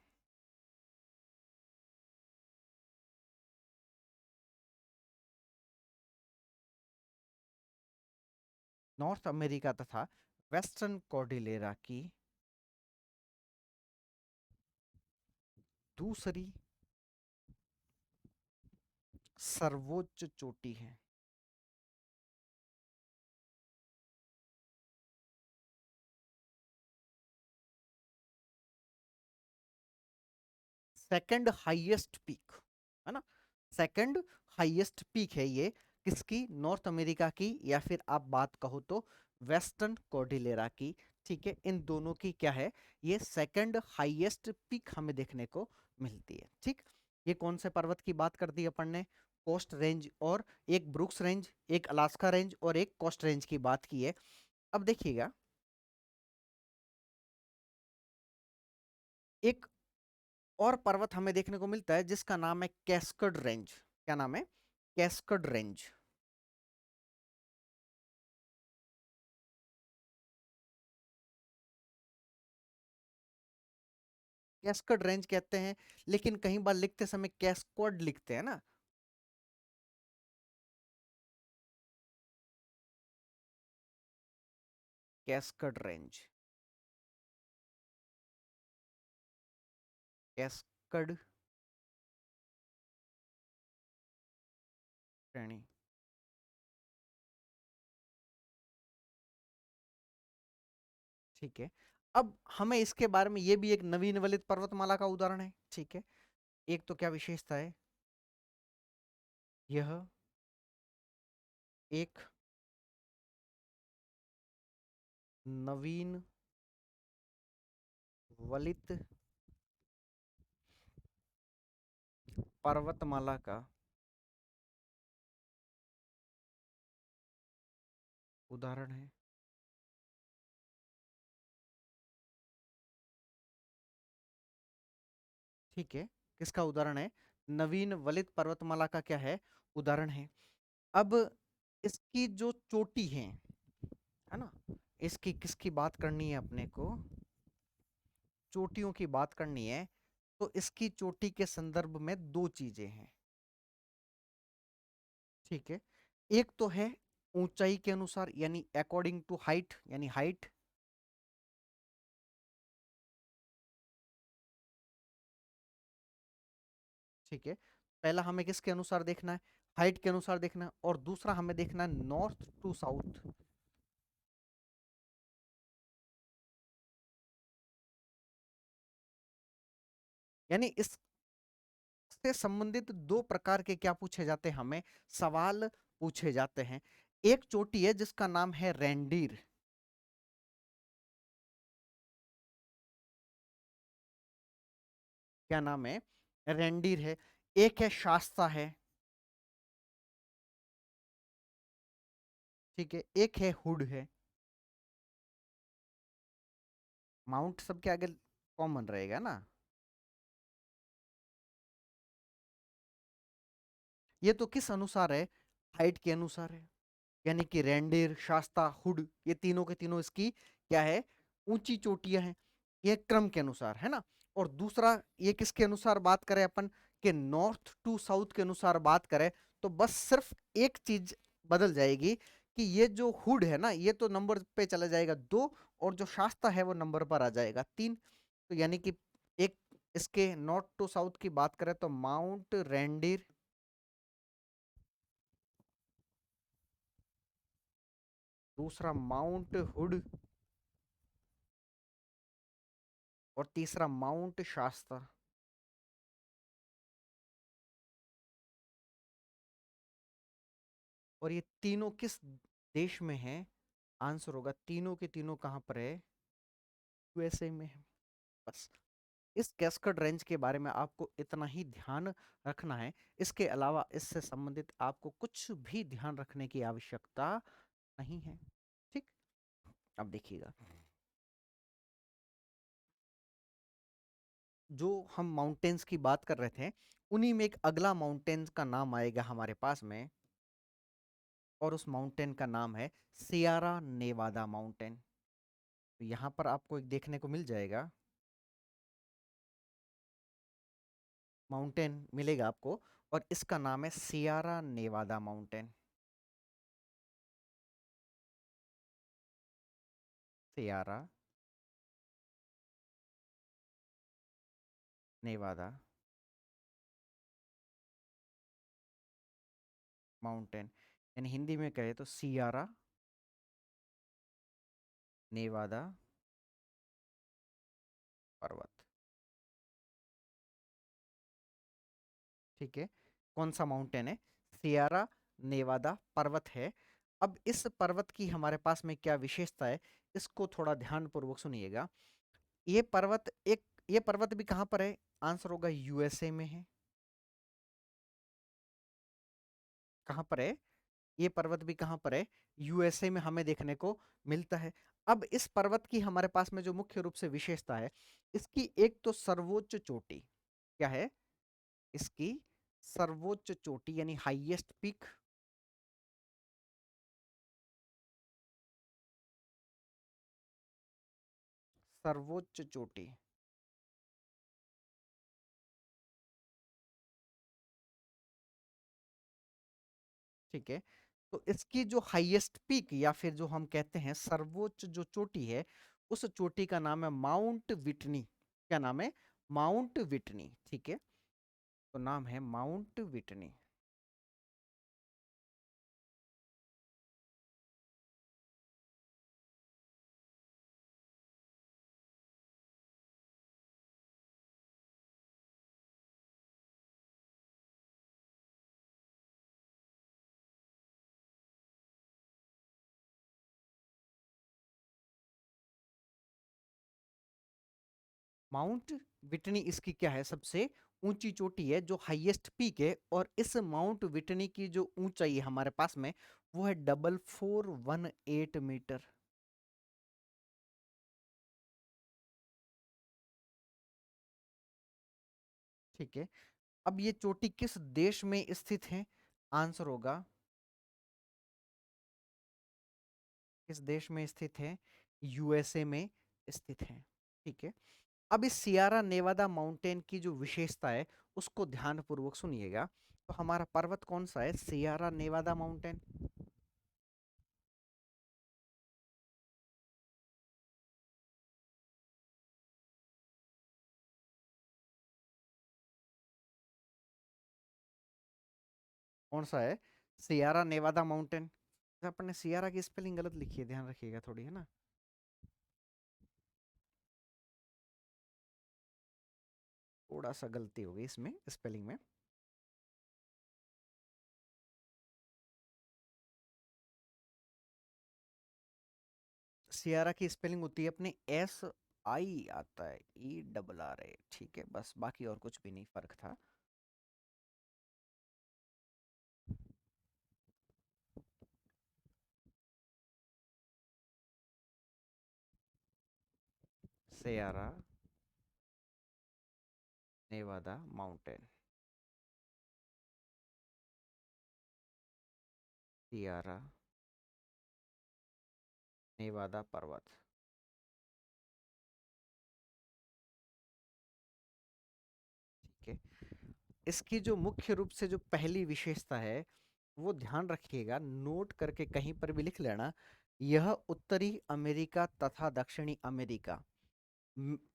Speaker 1: नॉर्थ अमेरिका तथा वेस्टर्न कॉर्डिलेरा की दूसरी सर्वोच्च चोटी है। सेकंड हाईएस्ट पीक, है ना, सेकंड हाईएस्ट पीक है ये, किसकी, नॉर्थ अमेरिका की, या फिर आप बात कहो तो वेस्टर्न कॉर्डिलेरा की। ठीक है, इन दोनों की क्या है, ये सेकंड हाईएस्ट पीक हमें देखने को मिलती है। ठीक, ये कौन से पर्वत की बात कर दी अपन ने, कोस्ट रेंज, और एक ब्रुक्स रेंज, एक अलास्का रेंज और एक कोस्ट रेंज की बात की है। अब देखिएगा, एक और पर्वत हमें देखने को मिलता है जिसका नाम है कैस्कड रेंज। क्या नाम है, कैस्कड रेंज। कैस्कड रेंज कहते हैं, लेकिन कहीं बार लिखते समय कैस्कड लिखते हैं ना। कैस्कड रेंज, कैस्कड श्रेणी। ठीक है, अब हमें इसके बारे में, ये भी एक नवीन वलित पर्वतमाला का उदाहरण है। ठीक है, एक तो क्या विशेषता है, यह एक नवीन वलित पर्वतमाला का उदाहरण है। ठीक है, किसका उदाहरण है, नवीन वलित पर्वतमाला का क्या है, उदाहरण है। अब इसकी जो चोटी है ना, इसकी किसकी बात करनी है अपने को, चोटियों की बात करनी है, तो इसकी चोटी के संदर्भ में दो चीजें हैं। ठीक है, एक तो है ऊंचाई के अनुसार, यानी अकॉर्डिंग टू हाइट, यानी हाइट। ठीक है, पहला हमें किसके अनुसार देखना है, हाइट के अनुसार देखना है, और दूसरा हमें देखना है नॉर्थ टू साउथ, यानी इससे संबंधित दो प्रकार के क्या पूछे जाते हैं, हमें सवाल पूछे जाते हैं। एक चोटी है जिसका नाम है रेंडीर। क्या नाम है, रेंडीर है। एक है शास्ता है। ठीक है, एक है हुड है। माउंट सबके आगे कॉमन रहेगा ना। ये तो किस अनुसार है, हाइट के अनुसार है, यानी कि रेंडीर, शास्ता, हुड, ये तीनों के तीनों इसकी क्या है, ऊंची चोटियां हैं, ये क्रम के अनुसार है ना। और दूसरा, ये किसके अनुसार बात करें अपन, के नॉर्थ टू साउथ के अनुसार बात करें, तो बस सिर्फ एक चीज बदल जाएगी, कि ये जो हुड है ना, ये तो नंबर पे चला जाएगा 2, और जो शास्ता है वो नंबर पर आ जाएगा 3। तो यानी कि एक, इसके नॉर्थ टू साउथ की बात करें तो माउंट रेंडीर, दूसरा माउंट हुड, और तीसरा माउंट शास्ता। और ये तीनों किस देश में है, आंसर होगा तीनों के तीनों कहां पर है, यूएसए में है। बस, इस कैस्केड रेंज के बारे में आपको इतना ही ध्यान रखना है। इसके अलावा इससे संबंधित आपको कुछ भी ध्यान रखने की आवश्यकता नहीं है। ठीक, अब देखिएगा, जो हम माउंटेन्स की बात कर रहे थे, उन्हीं में एक अगला माउंटेन्स का नाम आएगा हमारे पास में, और उस माउंटेन का नाम है सियारा नेवादा माउंटेन। तो यहाँ पर आपको एक देखने को मिल जाएगा, माउंटेन मिलेगा आपको, और इसका नाम है Sierra Nevada mountain. Sierra Nevada mountain, यानी हिंदी में कहे तो सियारा नेवादा पर्वत। ठीक है, कौन सा माउंटेन है? सियारा नेवादा पर्वत है। अब इस पर्वत की हमारे पास में क्या विशेषता है, इसको थोड़ा ध्यान पूर्वक सुनिएगा। ये पर्वत एक, ये पर्वत भी कहाँ पर है? आंसर होगा यूएसए में है। कहाँ पर है? ये पर्वत भी कहाँ पर है? यूएसए में हमें देखने को मिलता है। अब इस पर्वत की हमारे पास में जो मुख्य रूप से विशेषता है, इसकी एक तो सर्वोच्च चोटी, क्या है इसकी? सर्वोच्च चोटी यानी हाईएस्ट पीक। सर्वोच्च चोटी, ठीक है। तो इसकी जो हाईएस्ट पीक या फिर जो हम कहते हैं सर्वोच्च जो चोटी है, उस चोटी का नाम है माउंट विटनी। क्या नाम है? Mount Whitney. ठीक है, तो नाम है माउंट विटनी। माउंट विटनी इसकी क्या है? सबसे ऊंची चोटी है, जो हाईएस्ट पीक है। और इस माउंट विटनी की जो ऊंचाई है हमारे पास में, वो है 4418 मीटर। ठीक है, अब ये चोटी किस देश में स्थित है? आंसर होगा, किस देश में स्थित है? यूएसए में स्थित है। ठीक है, अब इस सियारा नेवादा माउंटेन की जो विशेषता है, उसको ध्यानपूर्वक सुनिएगा। तो हमारा पर्वत कौन सा है? Sierra Nevada mountain. कौन सा है? Sierra Nevada mountain. अपन ने सियारा की स्पेलिंग गलत लिखी है, ध्यान रखिएगा थोड़ी, है ना। थोड़ा सा गलती हो गई इसमें स्पेलिंग में। सियारा की स्पेलिंग होती है अपने एस आई आता है, ई डबल आर ए। ठीक है, बस बाकी और कुछ भी नहीं फर्क था। Sierra Nevada mountain. Sierra Nevada पर्वत। ठीक है, इसकी जो मुख्य रूप से जो पहली विशेषता है, वो ध्यान रखिएगा, नोट करके कहीं पर भी लिख लेना। यह उत्तरी अमेरिका तथा दक्षिणी अमेरिका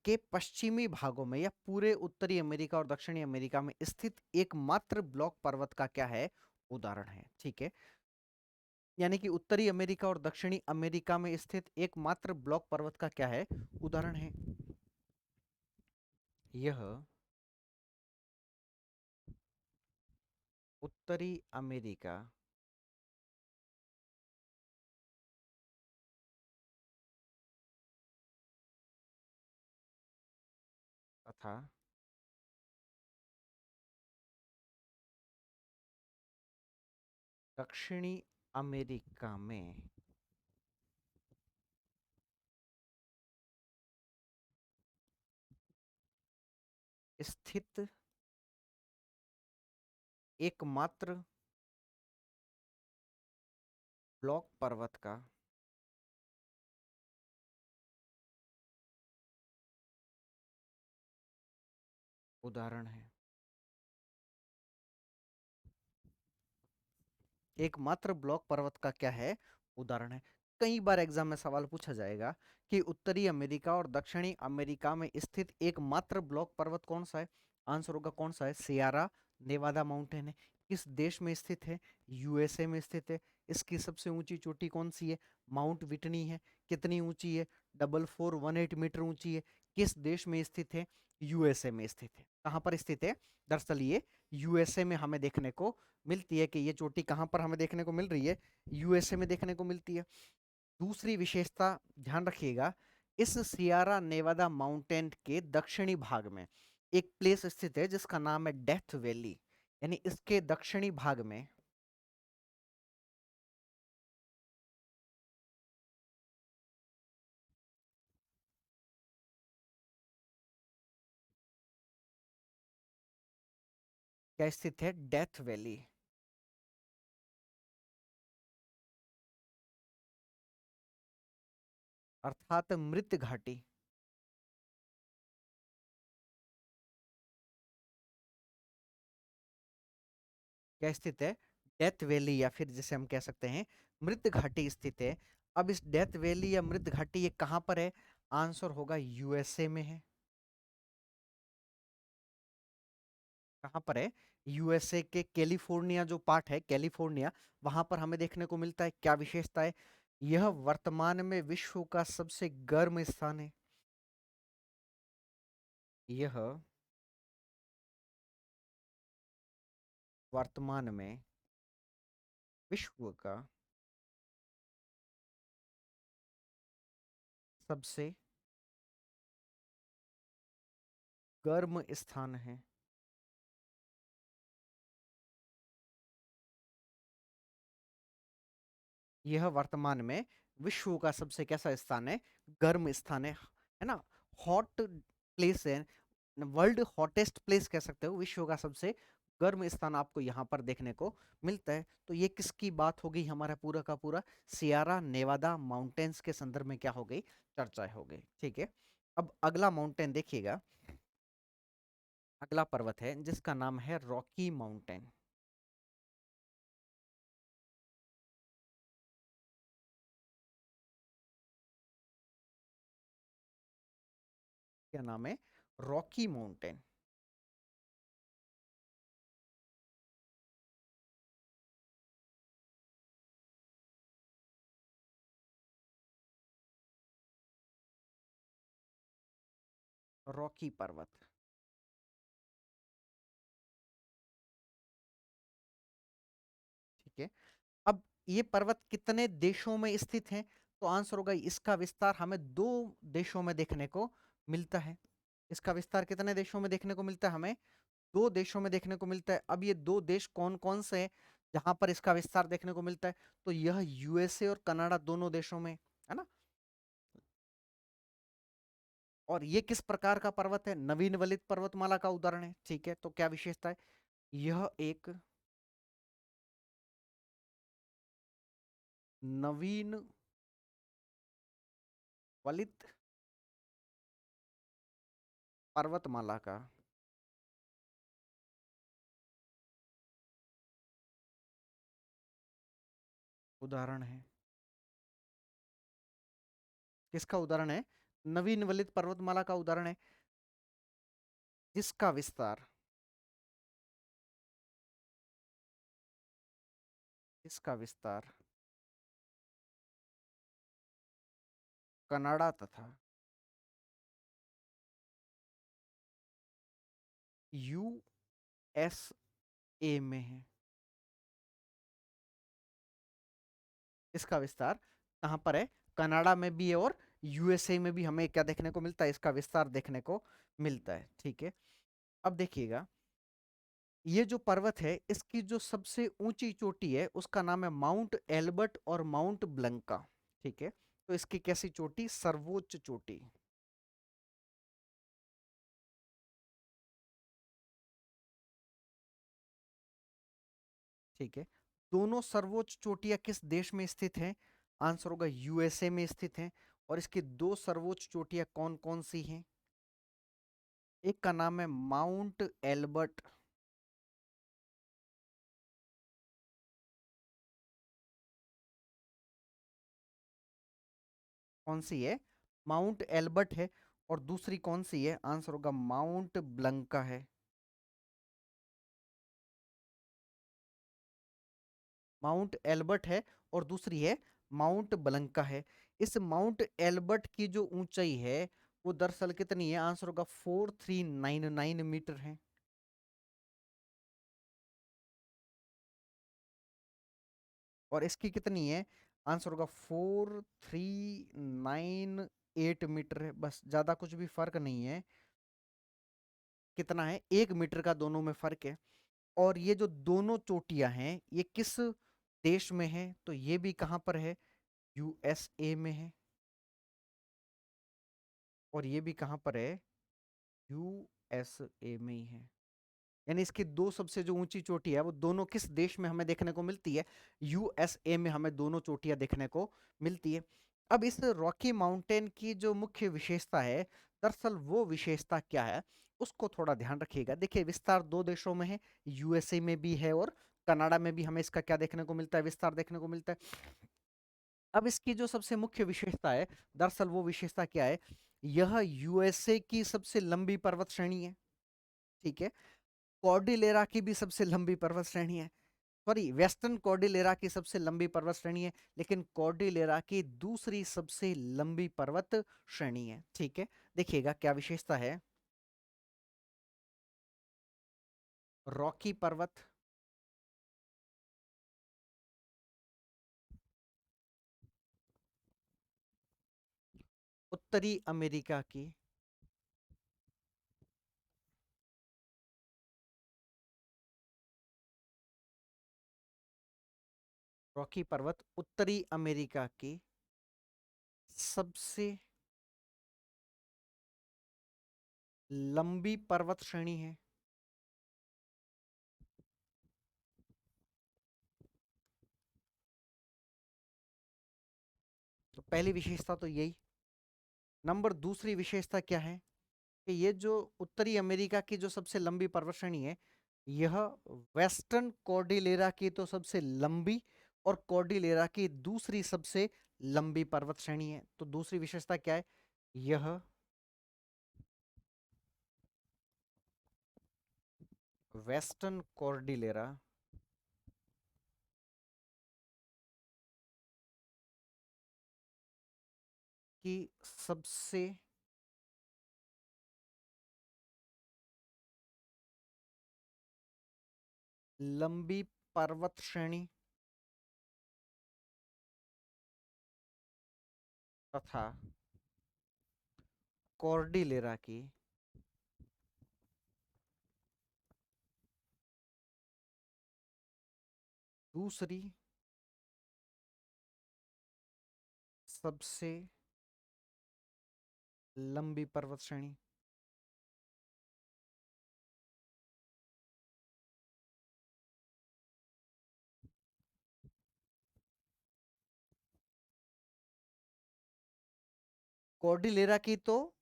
Speaker 1: के पश्चिमी भागों में, या पूरे उत्तरी अमेरिका और दक्षिणी अमेरिका में स्थित एकमात्र ब्लॉक पर्वत का क्या है? उदाहरण है। ठीक है, यानी कि उत्तरी अमेरिका और दक्षिणी अमेरिका में स्थित एकमात्र ब्लॉक पर्वत का क्या है? उदाहरण है। यह उत्तरी अमेरिका तथा दक्षिणी अमेरिका में स्थित एकमात्र ब्लॉक पर्वत का उदाहरण है। एकमात्र ब्लॉक पर्वत का क्या है, उदाहरण है। कई बार एग्जाम में सवाल पूछा जाएगा कि उत्तरी अमेरिका और दक्षिणी अमेरिका में स्थित एकमात्र ब्लॉक पर्वत कौन सा है। आंसर होगा कौन सा है, सियारा नेवादा माउंटेन है। किस देश में स्थित है, यूएसए में स्थित है। इसकी सबसे ऊंची चोटी कौन सी है, माउंट विटनी है। कितनी ऊंची है, 4418 मीटर ऊंची है। किस देश में स्थित है, यूएसए में स्थित है। कहां पर स्थित है, दरअसल ये यूएसए में हमें देखने को मिलती है। कि ये चोटी कहां पर हमें देखने को मिल रही है, यूएसए में देखने को मिलती है। दूसरी विशेषता ध्यान रखिएगा, इस सियारा नेवादा माउंटेन के दक्षिणी भाग में एक प्लेस स्थित है जिसका नाम है डेथ वैली। यानी इसके दक्षिणी भाग में क्या स्थित है, डेथ वैली, अर्थात मृत घाटी। क्या स्थित है, डेथ वैली, या फिर जिसे हम कह सकते हैं मृत घाटी स्थित है। अब इस डेथ वैली या मृत घाटी ये कहां पर है, आंसर होगा यूएसए में है। कहाँ पर है, यूएसए के कैलिफोर्निया जो पार्ट है, कैलिफोर्निया, वहां पर हमें देखने को मिलता है। क्या विशेषता है, यह वर्तमान में विश्व का सबसे गर्म स्थान है। यह वर्तमान में विश्व का सबसे गर्म स्थान है। यह वर्तमान में विश्व का सबसे कैसा स्थान है, गर्म स्थान है ना। हॉट प्लेस है, वर्ल्ड हॉटेस्ट प्लेस कह सकते हो, विश्व का सबसे गर्म स्थान आपको यहाँ पर देखने को मिलता है। तो ये किसकी बात हो गई, हमारा पूरा का पूरा सियारा नेवादा माउंटेन्स के संदर्भ में क्या हो गई, चर्चा हो गई। ठीक है, अब अगला माउंटेन देखिएगा। अगला पर्वत है जिसका नाम है रॉकी माउंटेन। क्या नाम है, रॉकी माउंटेन। रॉकी पर्वत, ठीक है। अब ये पर्वत कितने देशों में स्थित है, तो आंसर होगा इसका विस्तार हमें दो देशों में देखने को मिलता है। इसका विस्तार कितने देशों में देखने को मिलता है, हमें दो देशों में देखने को मिलता है। अब ये दो देश कौन कौन से हैं जहां पर इसका विस्तार देखने को मिलता है, तो यह यूएसए और कनाडा दोनों देशों में है ना। और ये किस प्रकार का पर्वत है, नवीन वलित पर्वतमाला का उदाहरण है। ठीक है, तो क्या विशेषता है, यह एक नवीन वलित पर्वतमाला का उदाहरण है। किसका उदाहरण है, नवीन वलित पर्वतमाला का उदाहरण है, जिसका विस्तार, जिसका विस्तार कनाडा तथा यूएसए में है। इसका विस्तार कहां पर है, कनाडा में भी है और यूएसए में भी हमें क्या देखने को मिलता है, इसका विस्तार देखने को मिलता है। ठीक है, अब देखिएगा, ये जो पर्वत है इसकी जो सबसे ऊंची चोटी है उसका नाम है माउंट एल्बर्ट और माउंट ब्लंका। ठीक है, तो इसकी कैसी चोटी, सर्वोच्च चोटी। ठीक है, दोनों सर्वोच्च चोटियां किस देश में स्थित हैं? आंसर होगा यूएसए में स्थित हैं। और इसकी दो सर्वोच्च चोटियां कौन कौन सी हैं? एक का नाम है माउंट एल्बर्ट। कौन सी है? माउंट एल्बर्ट है। और दूसरी कौन सी है? आंसर होगा माउंट ब्लंका है। माउंट एल्बर्ट है और दूसरी है माउंट ब्लंका है। इस माउंट एल्बर्ट की जो ऊंचाई है वो दरअसल कितनी है? आंसर होगा 4399 मीटर है। और इसकी कितनी है? आंसर होगा 4398 मीटर है। बस, ज्यादा कुछ भी फर्क नहीं है। कितना है? 1 मीटर का दोनों में फर्क है। और ये जो दोनों चोटियां हैं ये किस देश में है? तो ये भी कहां पर है? यूएसए में है। और ये भी कहां पर है? यूएसए में ही है। यानी इसकी दो सबसे जो ऊंची चोटी है वो दोनों किस देश में हमें देखने को मिलती है? यूएसए में हमें दोनों चोटियां देखने को मिलती है। अब इस रॉकी माउंटेन की जो मुख्य विशेषता है, दरअसल वो विशेषता क्या है उसको थोड़ा ध्यान रखिएगा। देखिए, विस्तार दो देशों में है, यूएसए में भी है और कनाडा में भी हमें इसका क्या देखने को मिलता है? विस्तार देखने को मिलता है। अब इसकी जो सबसे मुख्य विशेषता है, दरअसल वो विशेषता क्या है? यह यूएसए की सबसे लंबी पर्वत श्रेणी है। ठीक है, कॉर्डिलेरा की भी सबसे लंबी पर्वत श्रेणी है। सॉरी, वेस्टर्न कॉर्डिलेरा की सबसे लंबी पर्वत श्रेणी है, लेकिन कॉर्डिलेरा की दूसरी सबसे लंबी पर्वत श्रेणी है। ठीक है, देखिएगा क्या विशेषता है। रॉकी पर्वत, उत्तरी अमेरिका की, रॉकी पर्वत उत्तरी अमेरिका की सबसे लंबी पर्वत श्रेणी है। तो पहली विशेषता तो यही। नंबर दूसरी विशेषता क्या है कि ये जो उत्तरी अमेरिका की जो सबसे लंबी पर्वत श्रेणी है, यह वेस्टर्न कॉर्डिलेरा की तो सबसे लंबी और कॉर्डिलेरा की दूसरी सबसे लंबी पर्वत श्रेणी है। तो दूसरी विशेषता क्या है? यह वेस्टर्न कॉर्डिलेरा की सबसे लंबी पर्वत श्रेणी तथा कॉर्डिलेरा की दूसरी सबसे लंबी पर्वत श्रेणी। कॉर्डिलेरा की तो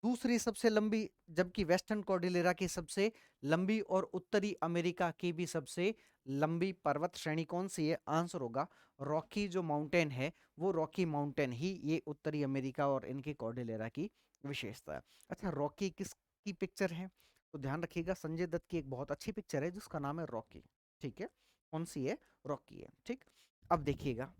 Speaker 1: दूसरी सबसे लंबी, जबकि वेस्टर्न कॉर्डिलेरा की सबसे लंबी और उत्तरी अमेरिका की भी सबसे लंबी पर्वत श्रेणी कौन सी है? आंसर होगा रॉकी जो माउंटेन है, वो रॉकी माउंटेन ही ये उत्तरी अमेरिका और इनकी कॉर्डिलेरा की विशेषता है। अच्छा, रॉकी किसकी पिक्चर है? तो ध्यान रखिएगा, संजय दत्त की एक बहुत अच्छी पिक्चर है जिसका नाम है रॉकी। ठीक है, कौन सी है? रॉकी है। ठीक, अब देखिएगा,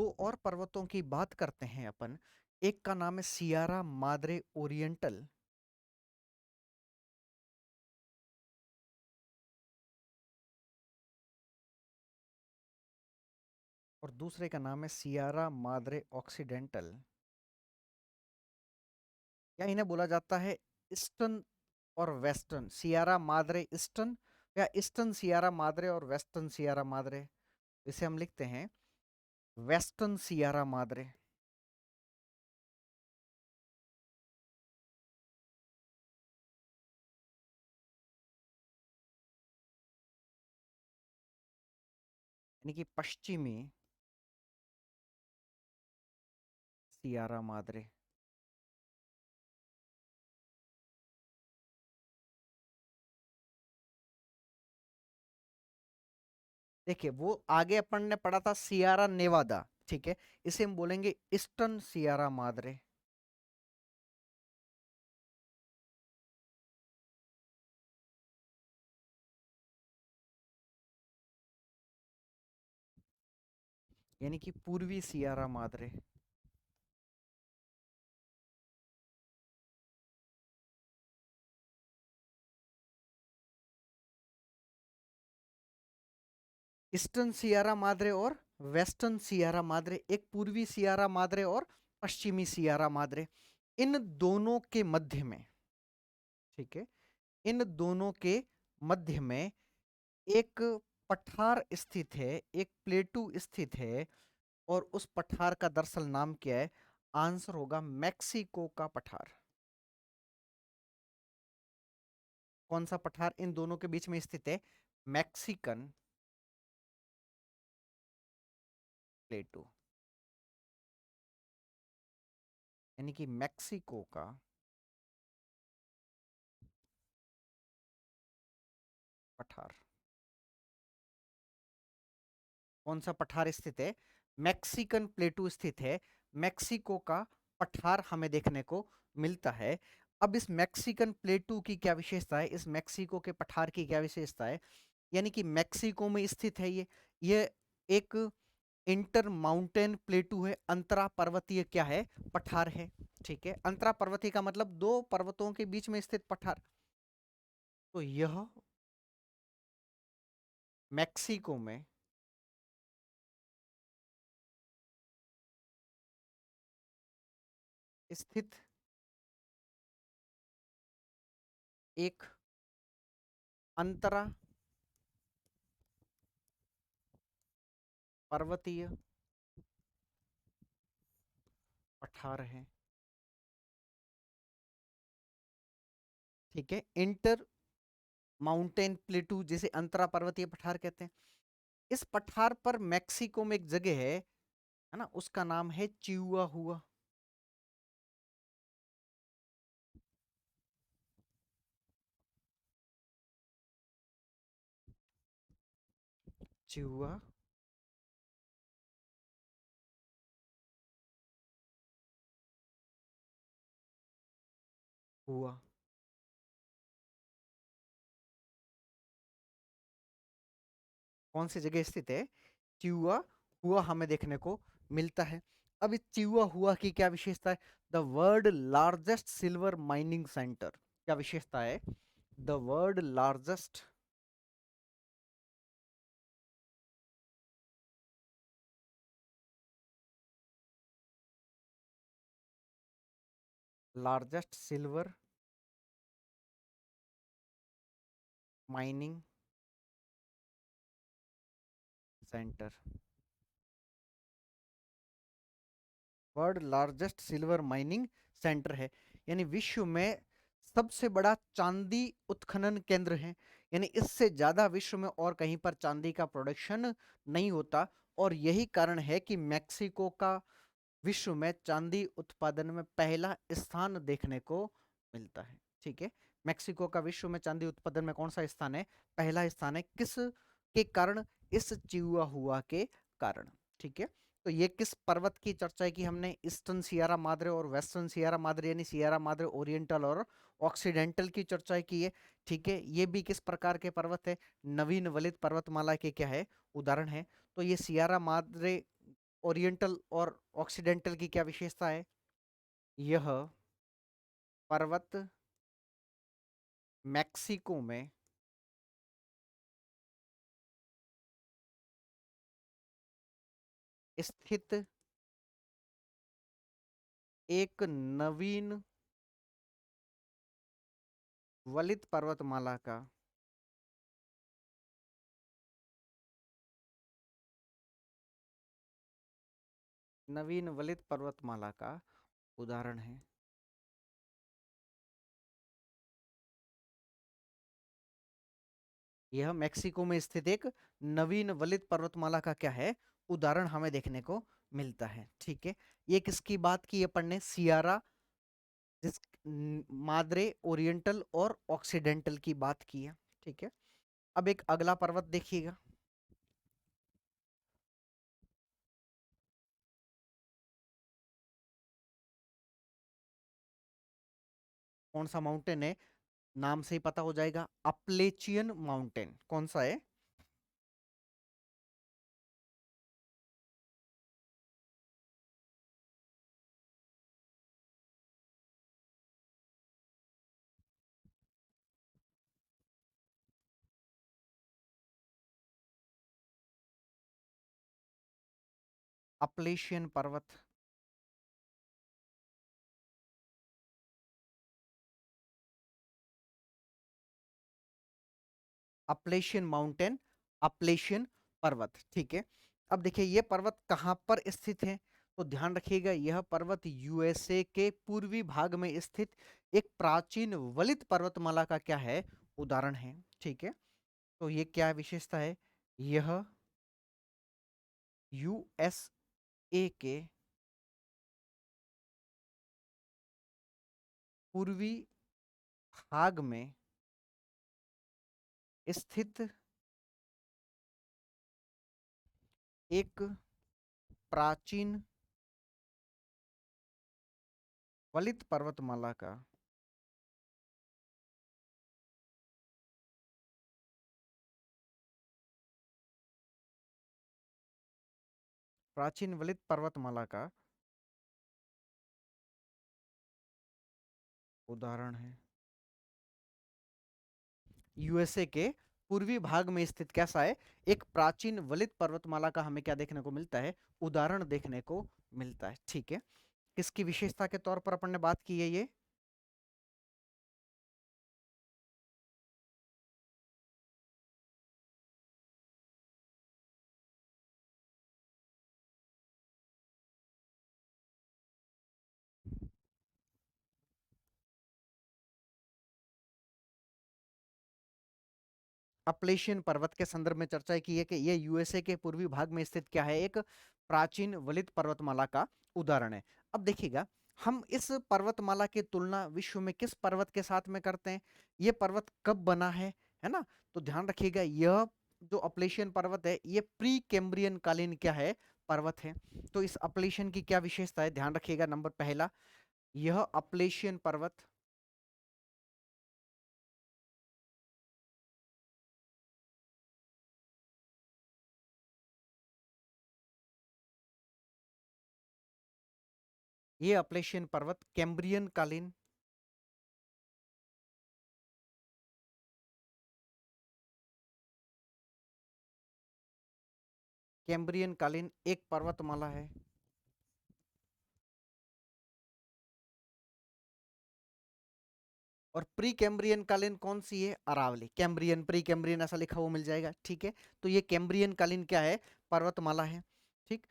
Speaker 1: दो और पर्वतों की बात करते हैं अपन। एक का नाम है सियारा माद्रे ओरिएंटल, और दूसरे का नाम है सियारा माद्रे ऑक्सीडेंटल, या इन्हें बोला जाता है ईस्टर्न और वेस्टर्न सियारा माद्रे ईस्टर्न, या ईस्टर्न सियारा माद्रे और वेस्टर्न सियारा माद्रे। इसे हम लिखते हैं वेस्टर्न सियारा माद्रे। यानी कि पश्चिमी सियारा माद्रे। देखिए वो आगे अपन ने पढ़ा था सियारा नेवादा, ठीक है, इसे हम बोलेंगे ईस्टर्न सियारा माद्रे। यानी कि पूर्वी Sierra Madre. Eastern Sierra Madre और वेस्टर्न सियारा माद्रे, एक पूर्वी सियारा माद्रे और पश्चिमी सियारा माद्रे। इन दोनों के मध्य में, ठीक है, इन दोनों के मध्य में एक पठार स्थित है, एक प्लेटू स्थित है, और उस पठार का दरअसल नाम क्या है? आंसर होगा मैक्सिको का पठार। कौन सा पठार इन दोनों के बीच में स्थित है? मैक्सिकन प्लेटू, यानी कि मैक्सिको का पठार। कौन सा पठार स्थित है? मैक्सिकन प्लेटू स्थित है। मैक्सिको का पठार हमें देखने को मिलता है। अब इस मैक्सिकन प्लेटू की क्या विशेषता है? इस मैक्सिको के पठार की क्या विशेषता है? यानी कि मैक्सिको में स्थित है ये एक इंटर माउंटेन प्लेटू है, अंतरा पर्वतीय क्या है? पठार है। ठीक है, अंतरा पर्वतीय का मतलब दो पर्वतों के बीच में स्थित पठार। तो यह मैक्सिको में स्थित एक अंतरा पर्वतीय पठार है। ठीक है, इंटर माउंटेन प्लेटू जिसे अंतरा पर्वतीय पठार कहते हैं। इस पठार पर मैक्सिको में एक जगह है ना, उसका नाम है चिहुआ हुआ। चिहुआ हुआ। कौन सी जगह स्थित है? चिहुआ हुआ हमें देखने को मिलता है। अब इस चिहुआ हुआ की क्या विशेषता है? The world largest silver mining centre. क्या विशेषता है? The world largest largest silver mining centre. World largest silver mining centre है, यानी विश्व में सबसे बड़ा चांदी उत्खनन केंद्र है। यानी इससे ज्यादा विश्व में और कहीं पर चांदी का प्रोडक्शन नहीं होता, और यही कारण है कि मैक्सिको का विश्व में चांदी उत्पादन में पहला स्थान देखने को मिलता है। ठीक है, मैक्सिको का विश्व में चांदी उत्पादन में कौन सा स्थान है? पहला स्थान है। किस के कारण? इस चिहुआ हुआ के कारण। ठीक है, तो ये किस पर्वत की चर्चा की हमने? ईस्टर्न सियारा माद्रे और वेस्टर्न सियारा माद्रे, यानी सियारा माद्रे ओरिएंटल और ऑक्सीडेंटल की चर्चा की है। ठीक है, ये भी किस प्रकार के पर्वत है? नवीन वलित पर्वतमाला के क्या है? उदाहरण है। तो ये सियारा माद्रे ओरिएंटल और ऑक्सीडेंटल की क्या विशेषता है? यह पर्वत मैक्सिको में स्थित एक नवीन वलित पर्वतमाला का नवीन वलित पर्वतमाला का उदाहरण है। यह मेक्सिको में स्थित एक नवीन वलित पर्वतमाला का क्या है? उदाहरण हमें देखने को मिलता है। ठीक है, ये किसकी बात की है अपन ने? सियारा, जिस माद्रे ओरिएंटल और ऑक्सीडेंटल की बात की है। ठीक है, अब एक अगला पर्वत देखिएगा। कौन सा माउंटेन है? नाम से ही पता हो जाएगा, अपलेचियन माउंटेन। कौन सा है? अपलेशियन पर्वत। अपलेशियन माउंटेन, अपलेशियन पर्वत। ठीक है, अब देखिए ये पर्वत कहाँ पर स्थित है? तो ध्यान रखिएगा, यह पर्वत यूएसए के पूर्वी भाग में स्थित एक प्राचीन वलित पर्वतमाला का क्या है? उदाहरण है। ठीक है, तो ये क्या विशेषता है? यह यूएसए के पूर्वी भाग में स्थित एक प्राचीन वलित पर्वतमाला का प्राचीन वलित पर्वतमाला का उदाहरण है। यूएसए के पूर्वी भाग में स्थित कैसा है? एक प्राचीन वलित पर्वतमाला का हमें क्या देखने को मिलता है? उदाहरण देखने को मिलता है। ठीक है, किसकी विशेषता के तौर पर अपन ने बात की है ये? अपलेशियन पर्वत के संदर्भ में चर्चा की है कि यह यूएसए के पूर्वी भाग में स्थित क्या है? एक प्राचीन वलित पर्वतमाला का उदाहरण है। अब देखिएगा, हम इस पर्वतमाला की तुलना विश्व में किस पर्वत के साथ में करते हैं? ये पर्वत कब बना है ना? तो ध्यान रखिएगा, यह जो अपलेशियन पर्वत है ये प्री कैम्ब्रियन कालीन क्या है? पर्वत है। तो इस अपलेशियन की क्या विशेषता है? ध्यान रखिएगा, नंबर पहला, यह अपलेशियन पर्वत ये अपलेशियन पर्वत कैम्ब्रियन कालीन कैम्ब्रियन कालीन एक पर्वतमाला है। और प्री कैम्ब्रियन कालीन कौन सी है? अरावली। कैम्ब्रियन, प्री कैम्ब्रियन ऐसा लिखा हुआ मिल जाएगा। ठीक है, तो ये कैम्ब्रियन कालीन क्या है? पर्वतमाला है। ठीक,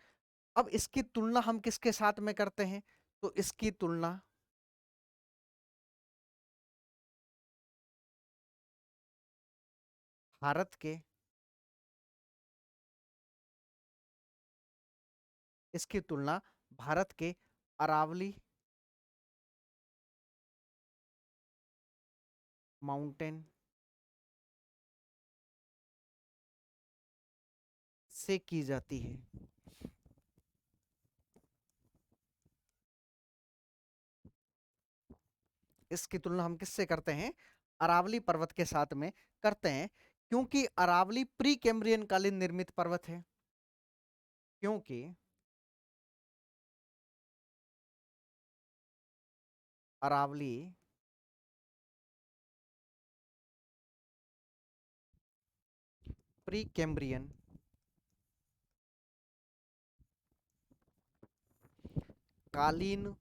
Speaker 1: अब इसकी तुलना हम किसके साथ में करते हैं? तो इसकी तुलना भारत के इसकी तुलना भारत के अरावली माउंटेन से की जाती है। इसकी तुलना हम किससे करते हैं? अरावली पर्वत के साथ में करते हैं, क्योंकि अरावली प्री कैम्ब्रियन कालीन निर्मित पर्वत है। क्योंकि अरावली, प्री कैम्ब्रियन, कालीन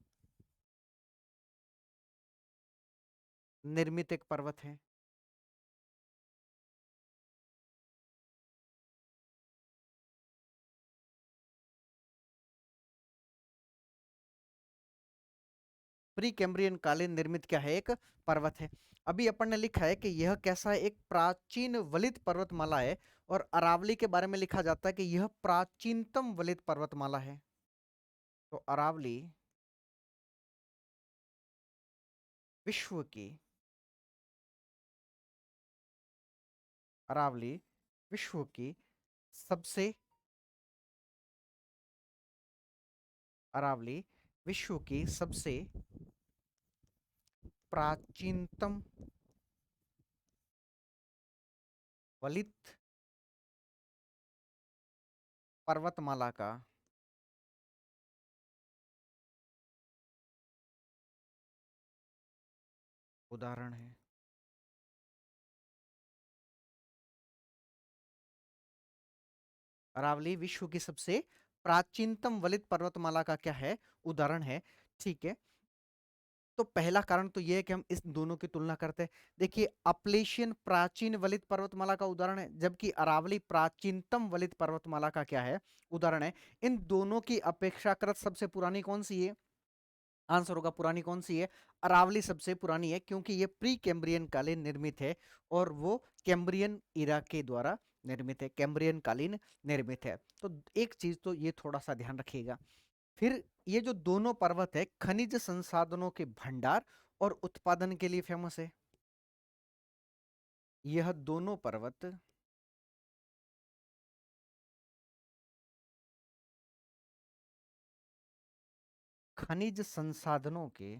Speaker 1: निर्मित एक पर्वत है। प्री कैम्ब्रियन कालीन निर्मित क्या है, एक पर्वत है। अभी अपन ने लिखा है कि यह कैसा है, एक प्राचीन वलित पर्वतमाला है। और अरावली के बारे में लिखा जाता है कि यह प्राचीनतम वलित पर्वतमाला है। तो अरावली विश्व की, अरावली विश्व की सबसे, अरावली विश्व की सबसे प्राचीनतम वलित पर्वतमाला का उदाहरण है। अरावली विश्व की सबसे प्राचीनतम वलित पर्वतमाला का क्या है, उदाहरण है। ठीक है। तो पहला कारण तो यह है कि हम इस दोनों की तुलना करते हैं। देखिए, अपलेशियन प्राचीन वलित पर्वतमाला का उदाहरण है, जबकि अरावली प्राचीनतम वलित पर्वतमाला का क्या है, उदाहरण है। इन दोनों की अपेक्षाकृत सबसे पुरानी कौन सी है, आंसर होगा पुरानी कौन सी है, अरावली सबसे पुरानी है, क्योंकि ये प्री कैम्ब्रियन कालीन निर्मित है और वो कैम्ब्रियन इरा के द्वारा निर्मित है, कैम्ब्रियन कालीन निर्मित है। तो एक चीज तो ये थोड़ा सा ध्यान रखिएगा। फिर ये जो दोनों पर्वत है खनिज संसाधनों के भंडार और उत्पादन के लिए फेमस है। यह दोनों पर्वत खनिज संसाधनों के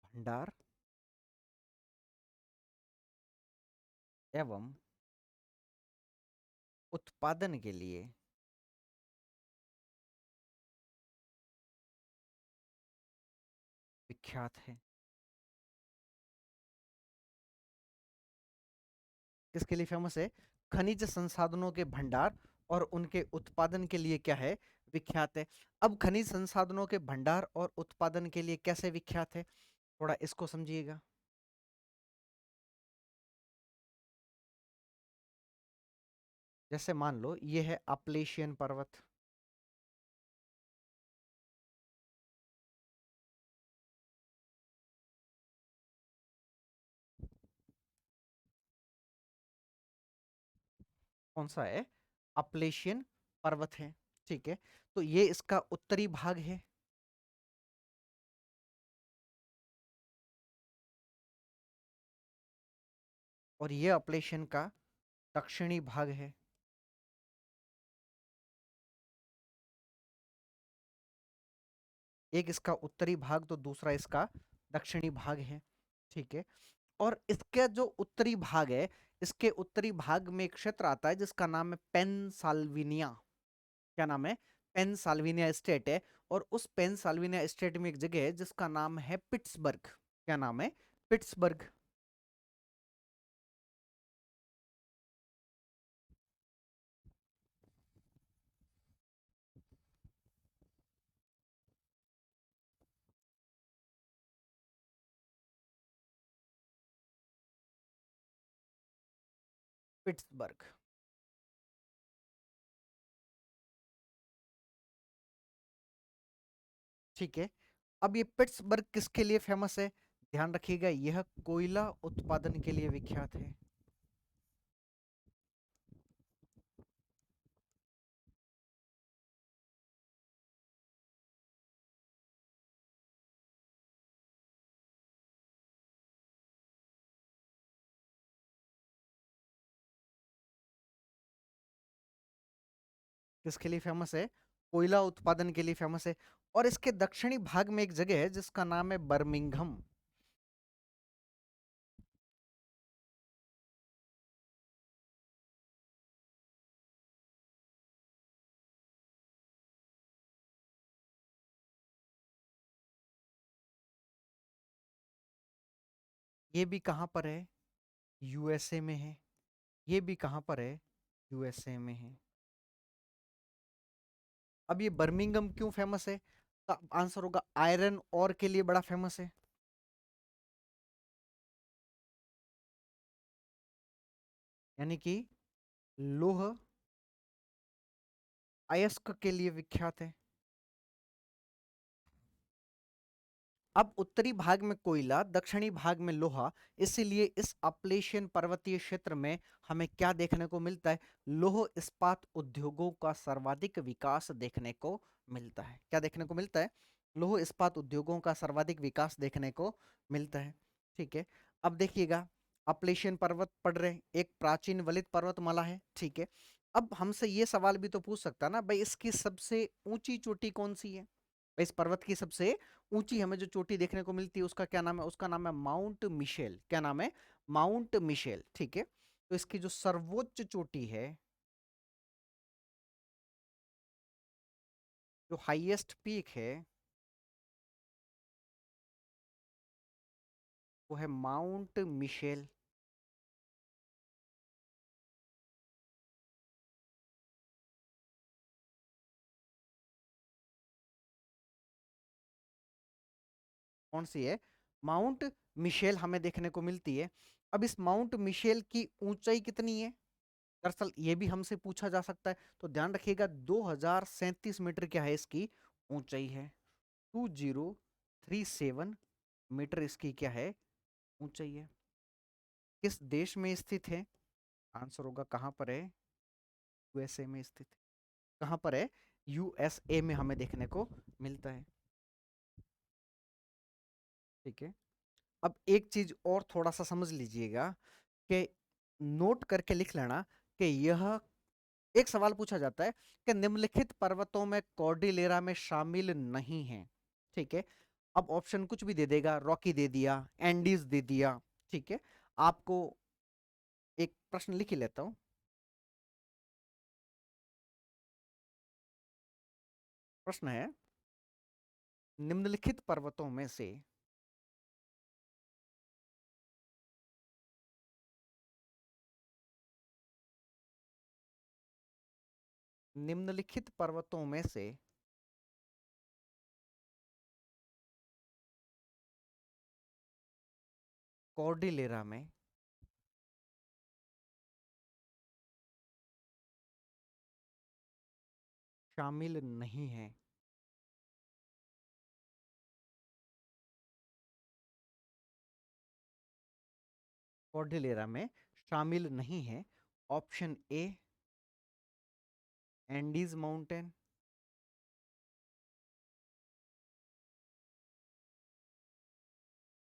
Speaker 1: भंडार एवं उत्पादन के लिए विख्यात है। किसके लिए फेमस है, खनिज संसाधनों के भंडार और उनके उत्पादन के लिए क्या है, विख्यात है। अब खनिज संसाधनों के भंडार और उत्पादन के लिए कैसे विख्यात है, थोड़ा इसको समझिएगा। जैसे मान लो ये है अपलेशियन पर्वत, कौन सा है, अपलेशियन पर्वत है। ठीक है। तो ये इसका उत्तरी भाग है और ये अपलेशियन का दक्षिणी भाग है। एक इसका उत्तरी भाग तो दूसरा इसका दक्षिणी भाग है। ठीक है। और इसका जो उत्तरी भाग है, इसके उत्तरी भाग में एक क्षेत्र आता है जिसका नाम है पेनसाल्विनिया। क्या नाम है, पेनसाल्विनिया स्टेट है। और उस पेनसाल्विनिया स्टेट में एक जगह है जिसका नाम है पिट्सबर्ग। क्या नाम है, पिट्सबर्ग। पिट्सबर्ग। ठीक है। अब ये पिट्सबर्ग किसके लिए फेमस है, ध्यान रखिएगा, यह कोयला उत्पादन के लिए विख्यात है। किसके लिए फेमस है, कोयला उत्पादन के लिए फेमस है। और इसके दक्षिणी भाग में एक जगह है जिसका नाम है बर्मिंघम। ये भी कहाँ पर है? यूएसए में है। ये भी कहाँ पर है? यूएसए में है। अब ये बर्मिंघम क्यों फेमस है? तो आंसर होगा आयरन ओर के लिए बड़ा फेमस है। यानी कि लौह अयस्क के लिए विख्यात है। अब उत्तरी भाग में कोयला, दक्षिणी भाग में लोहा, इसीलिए इस अपलेशियन पर्वतीय क्षेत्र में हमें क्या देखने को मिलता है? लौह इस्पात उद्योगों का सर्वाधिक विकास देखने को मिलता है। क्या देखने को मिलता है? लौह इस्पात उद्योगों का सर्वाधिक विकास देखने को मिलता है। ठीक है। अब देखिएगा, अपलेशियन पर्वत पढ़ रहे हैं, एक प्राचीन वलित पर्वतमाला है। ठीक है। अब हमसे ये सवाल भी तो पूछ सकता है ना भाई, इसकी सबसे ऊंची चोटी कौन सी है? इस पर्वत की सबसे ऊंची हमें जो चोटी देखने को मिलती है उसका क्या नाम है? उसका नाम है माउंट मिशेल। क्या नाम है? Mount Mitchell. ठीक है। तो इसकी जो सर्वोच्च चोटी है, जो हाईएस्ट पीक है, वो है माउंट मिशेल। कौन सी है? माउंट मिशेल हमें देखने को मिलती है। अब इस माउंट मिशेल की ऊंचाई कितनी है? दरअसल ये भी हमसे पूछा जा सकता है, तो ध्यान रखिएगा, 2037 मीटर क्या है इसकी ऊंचाई है। 2037 मीटर इसकी क्या है? ऊंचाई है। किस देश में स्थित है? आंसर होगा कहाँ पर है? यूएसए में स्थित है। कहाँ पर है? यूएसए में हमें देखने को मिलता है। ठीक है। अब एक चीज और थोड़ा सा समझ लीजिएगा, कि नोट करके लिख लेना कि यह एक सवाल पूछा जाता है कि निम्नलिखित पर्वतों में कॉर्डिलेरा में शामिल नहीं है। ठीक है। अब ऑप्शन कुछ भी दे देगा, रॉकी दे दिया, एंडीज दे दिया। ठीक है। आपको एक प्रश्न लिख ही लेता हूं। प्रश्न है, निम्नलिखित पर्वतों में से निम्नलिखित पर्वतों में से कॉर्डिलेरा में शामिल नहीं है। कॉर्डिलेरा में शामिल नहीं है। ऑप्शन ए, एंडीज माउंटेन,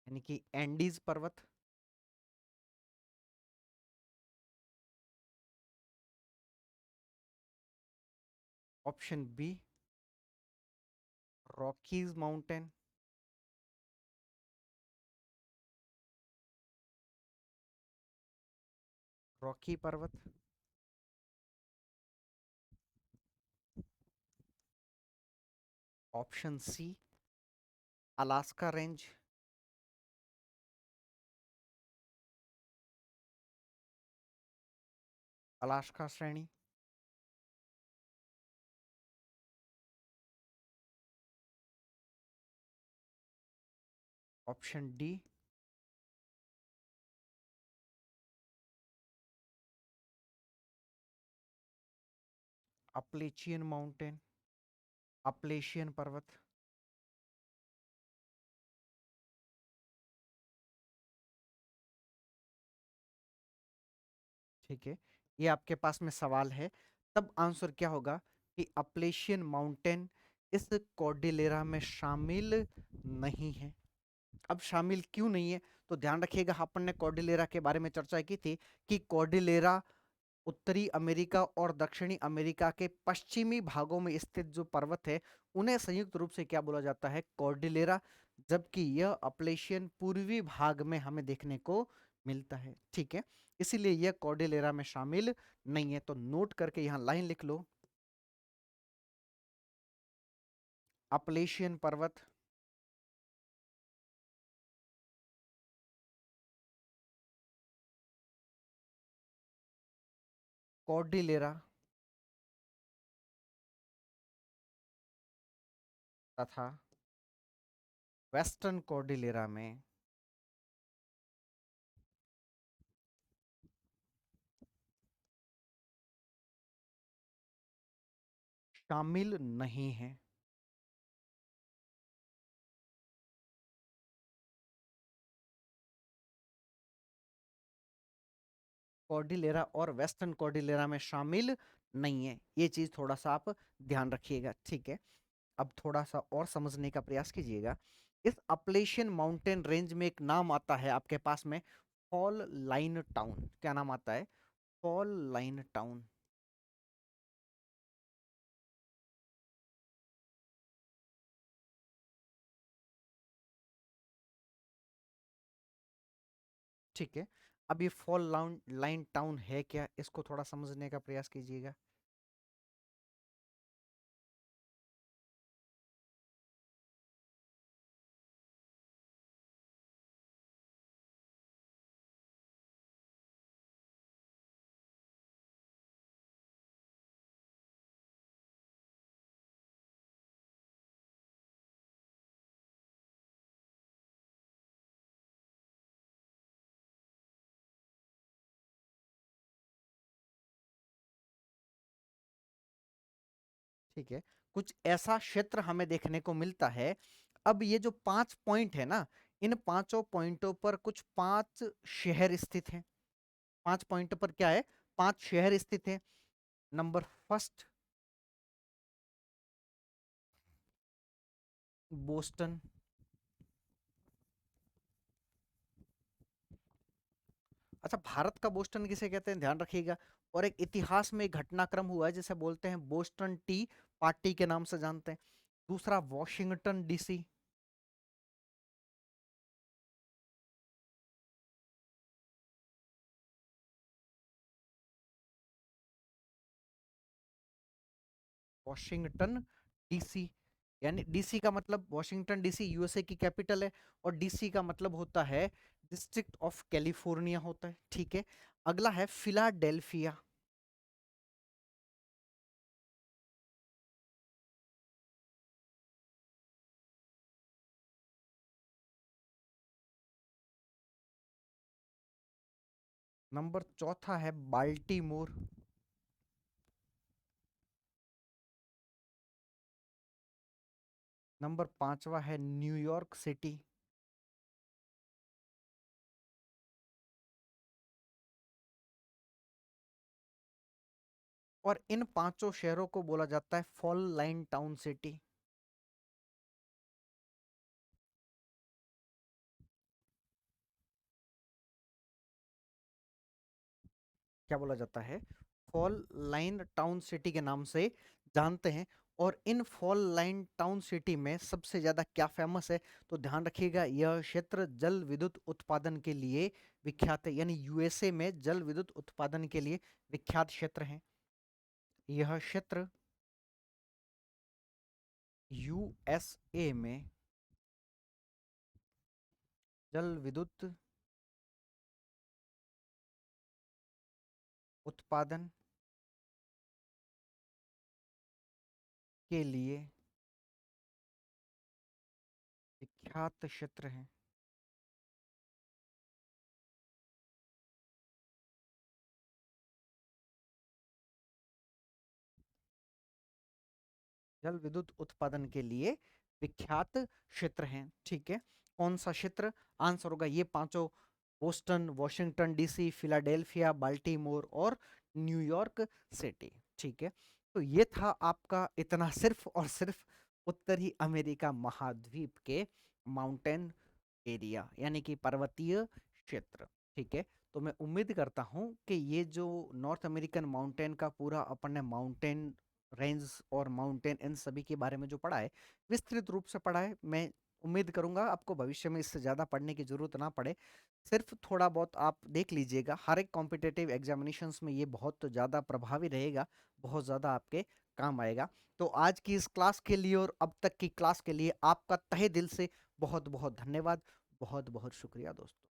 Speaker 1: यानी कि एंडीज पर्वत। Option B, Rockies mountain, Rocky पर्वत। Option C, Alaska range, Alaska श्रेणी। Option D, Appalachian mountain, Appalachian पर्वत। ठीक है। ये आपके पास में सवाल है, तब आंसर क्या होगा कि अपलेशियन माउंटेन इस कॉर्डिलेरा में शामिल नहीं है। अब शामिल क्यों नहीं है? तो ध्यान रखिएगा, अपन ने कॉर्डिलेरा के बारे में चर्चा की थी कि कॉर्डिलेरा उत्तरी अमेरिका और दक्षिणी अमेरिका के पश्चिमी भागों में स्थित जो पर्वत है, उन्हें संयुक्त रूप से क्या बोला जाता है? कॉर्डिलेरा। जबकि यह अपलेशियन पूर्वी भाग में हमें देखने को मिलता है। ठीक है। इसीलिए यह कॉर्डिलेरा में शामिल नहीं है। तो नोट करके यहां लाइन लिख लो, अपलेशियन पर्वत कॉर्डिलेरा तथा वेस्टर्न कॉर्डिलेरा में शामिल नहीं है। कॉर्डिलेरा और वेस्टर्न कॉर्डिलेरा में शामिल नहीं है, ये चीज थोड़ा सा आप ध्यान रखिएगा, ठीक है। अब थोड़ा सा और समझने का प्रयास कीजिएगा। इस अपलेशियन माउंटेन रेंज में एक नाम आता है आपके पास में, फॉल लाइन टाउन। क्या नाम आता है? Fall line town. ठीक है। अब ये फॉल लाइन टाउन है क्या, इसको थोड़ा समझने का प्रयास कीजिएगा। ठीक है, कुछ ऐसा क्षेत्र हमें देखने को मिलता है। अब ये जो 5 पॉइंट है ना, इन पांचों पॉइंटों पर कुछ 5 शहर स्थित हैं। 5 पॉइंट पर क्या है? 5 शहर स्थित हैं। Number first, Boston. अच्छा, भारत का बोस्टन किसे कहते हैं, ध्यान रखिएगा। और एक इतिहास में एक घटनाक्रम हुआ है जिसे बोलते हैं बोस्टन टी पार्टी के नाम से जानते हैं। दूसरा, वॉशिंगटन डीसी। वॉशिंगटन डीसी, यानी डीसी का मतलब, वॉशिंगटन डीसी यूएसए की कैपिटल है, और डीसी का मतलब होता है डिस्ट्रिक्ट ऑफ कैलिफोर्निया होता है, ठीक है। अगला है फिलाडेल्फिया। नंबर चौथा है बाल्टीमोर। नंबर पांचवा है न्यूयॉर्क सिटी। और इन पांचों शहरों को बोला जाता है फॉल लाइन टाउन सिटी। क्या बोला जाता है? फॉल लाइन टाउन सिटी के नाम से जानते हैं। और in fall line town city में सबसे ज्यादा क्या फेमस है? तो ध्यान रखिएगा, यह क्षेत्र जल विद्युत उत्पादन के लिए विख्यात है, यानी यूएसए में जल विद्युत उत्पादन के लिए विख्यात क्षेत्र है। यह क्षेत्र यूएसए में जल विद्युत उत्पादन के लिए विख्यात क्षेत्र है। जल विद्युत उत्पादन के लिए विख्यात क्षेत्र हैं, ठीक है। कौन सा क्षेत्र? आंसर होगा ये पांचों, Boston, Washington DC, Philadelphia, Baltimore और न्यूयॉर्क सिटी, ठीक है। तो ये था आपका इतना सिर्फ और सिर्फ उत्तरी अमेरिका महाद्वीप के माउंटेन एरिया, यानी कि पर्वतीय क्षेत्र, ठीक है। तो मैं उम्मीद करता हूं कि ये जो नॉर्थ अमेरिकन माउंटेन का पूरा अपन ने माउंटेन रेंज और माउंटेन इन सभी के बारे में जो पढ़ा है, विस्तृत रूप से पढ़ा है। मैं उम्मीद करूंगा आपको भविष्य में इससे ज़्यादा पढ़ने की जरूरत ना पड़े, सिर्फ थोड़ा बहुत आप देख लीजिएगा। हर एक कॉम्पिटेटिव एग्जामिनेशंस में ये बहुत ज़्यादा प्रभावी रहेगा, बहुत ज़्यादा आपके काम आएगा। तो आज की इस क्लास के लिए और अब तक की क्लास के लिए आपका तहे दिल से बहुत बहुत धन्यवाद। बहुत बहुत शुक्रिया दोस्तों।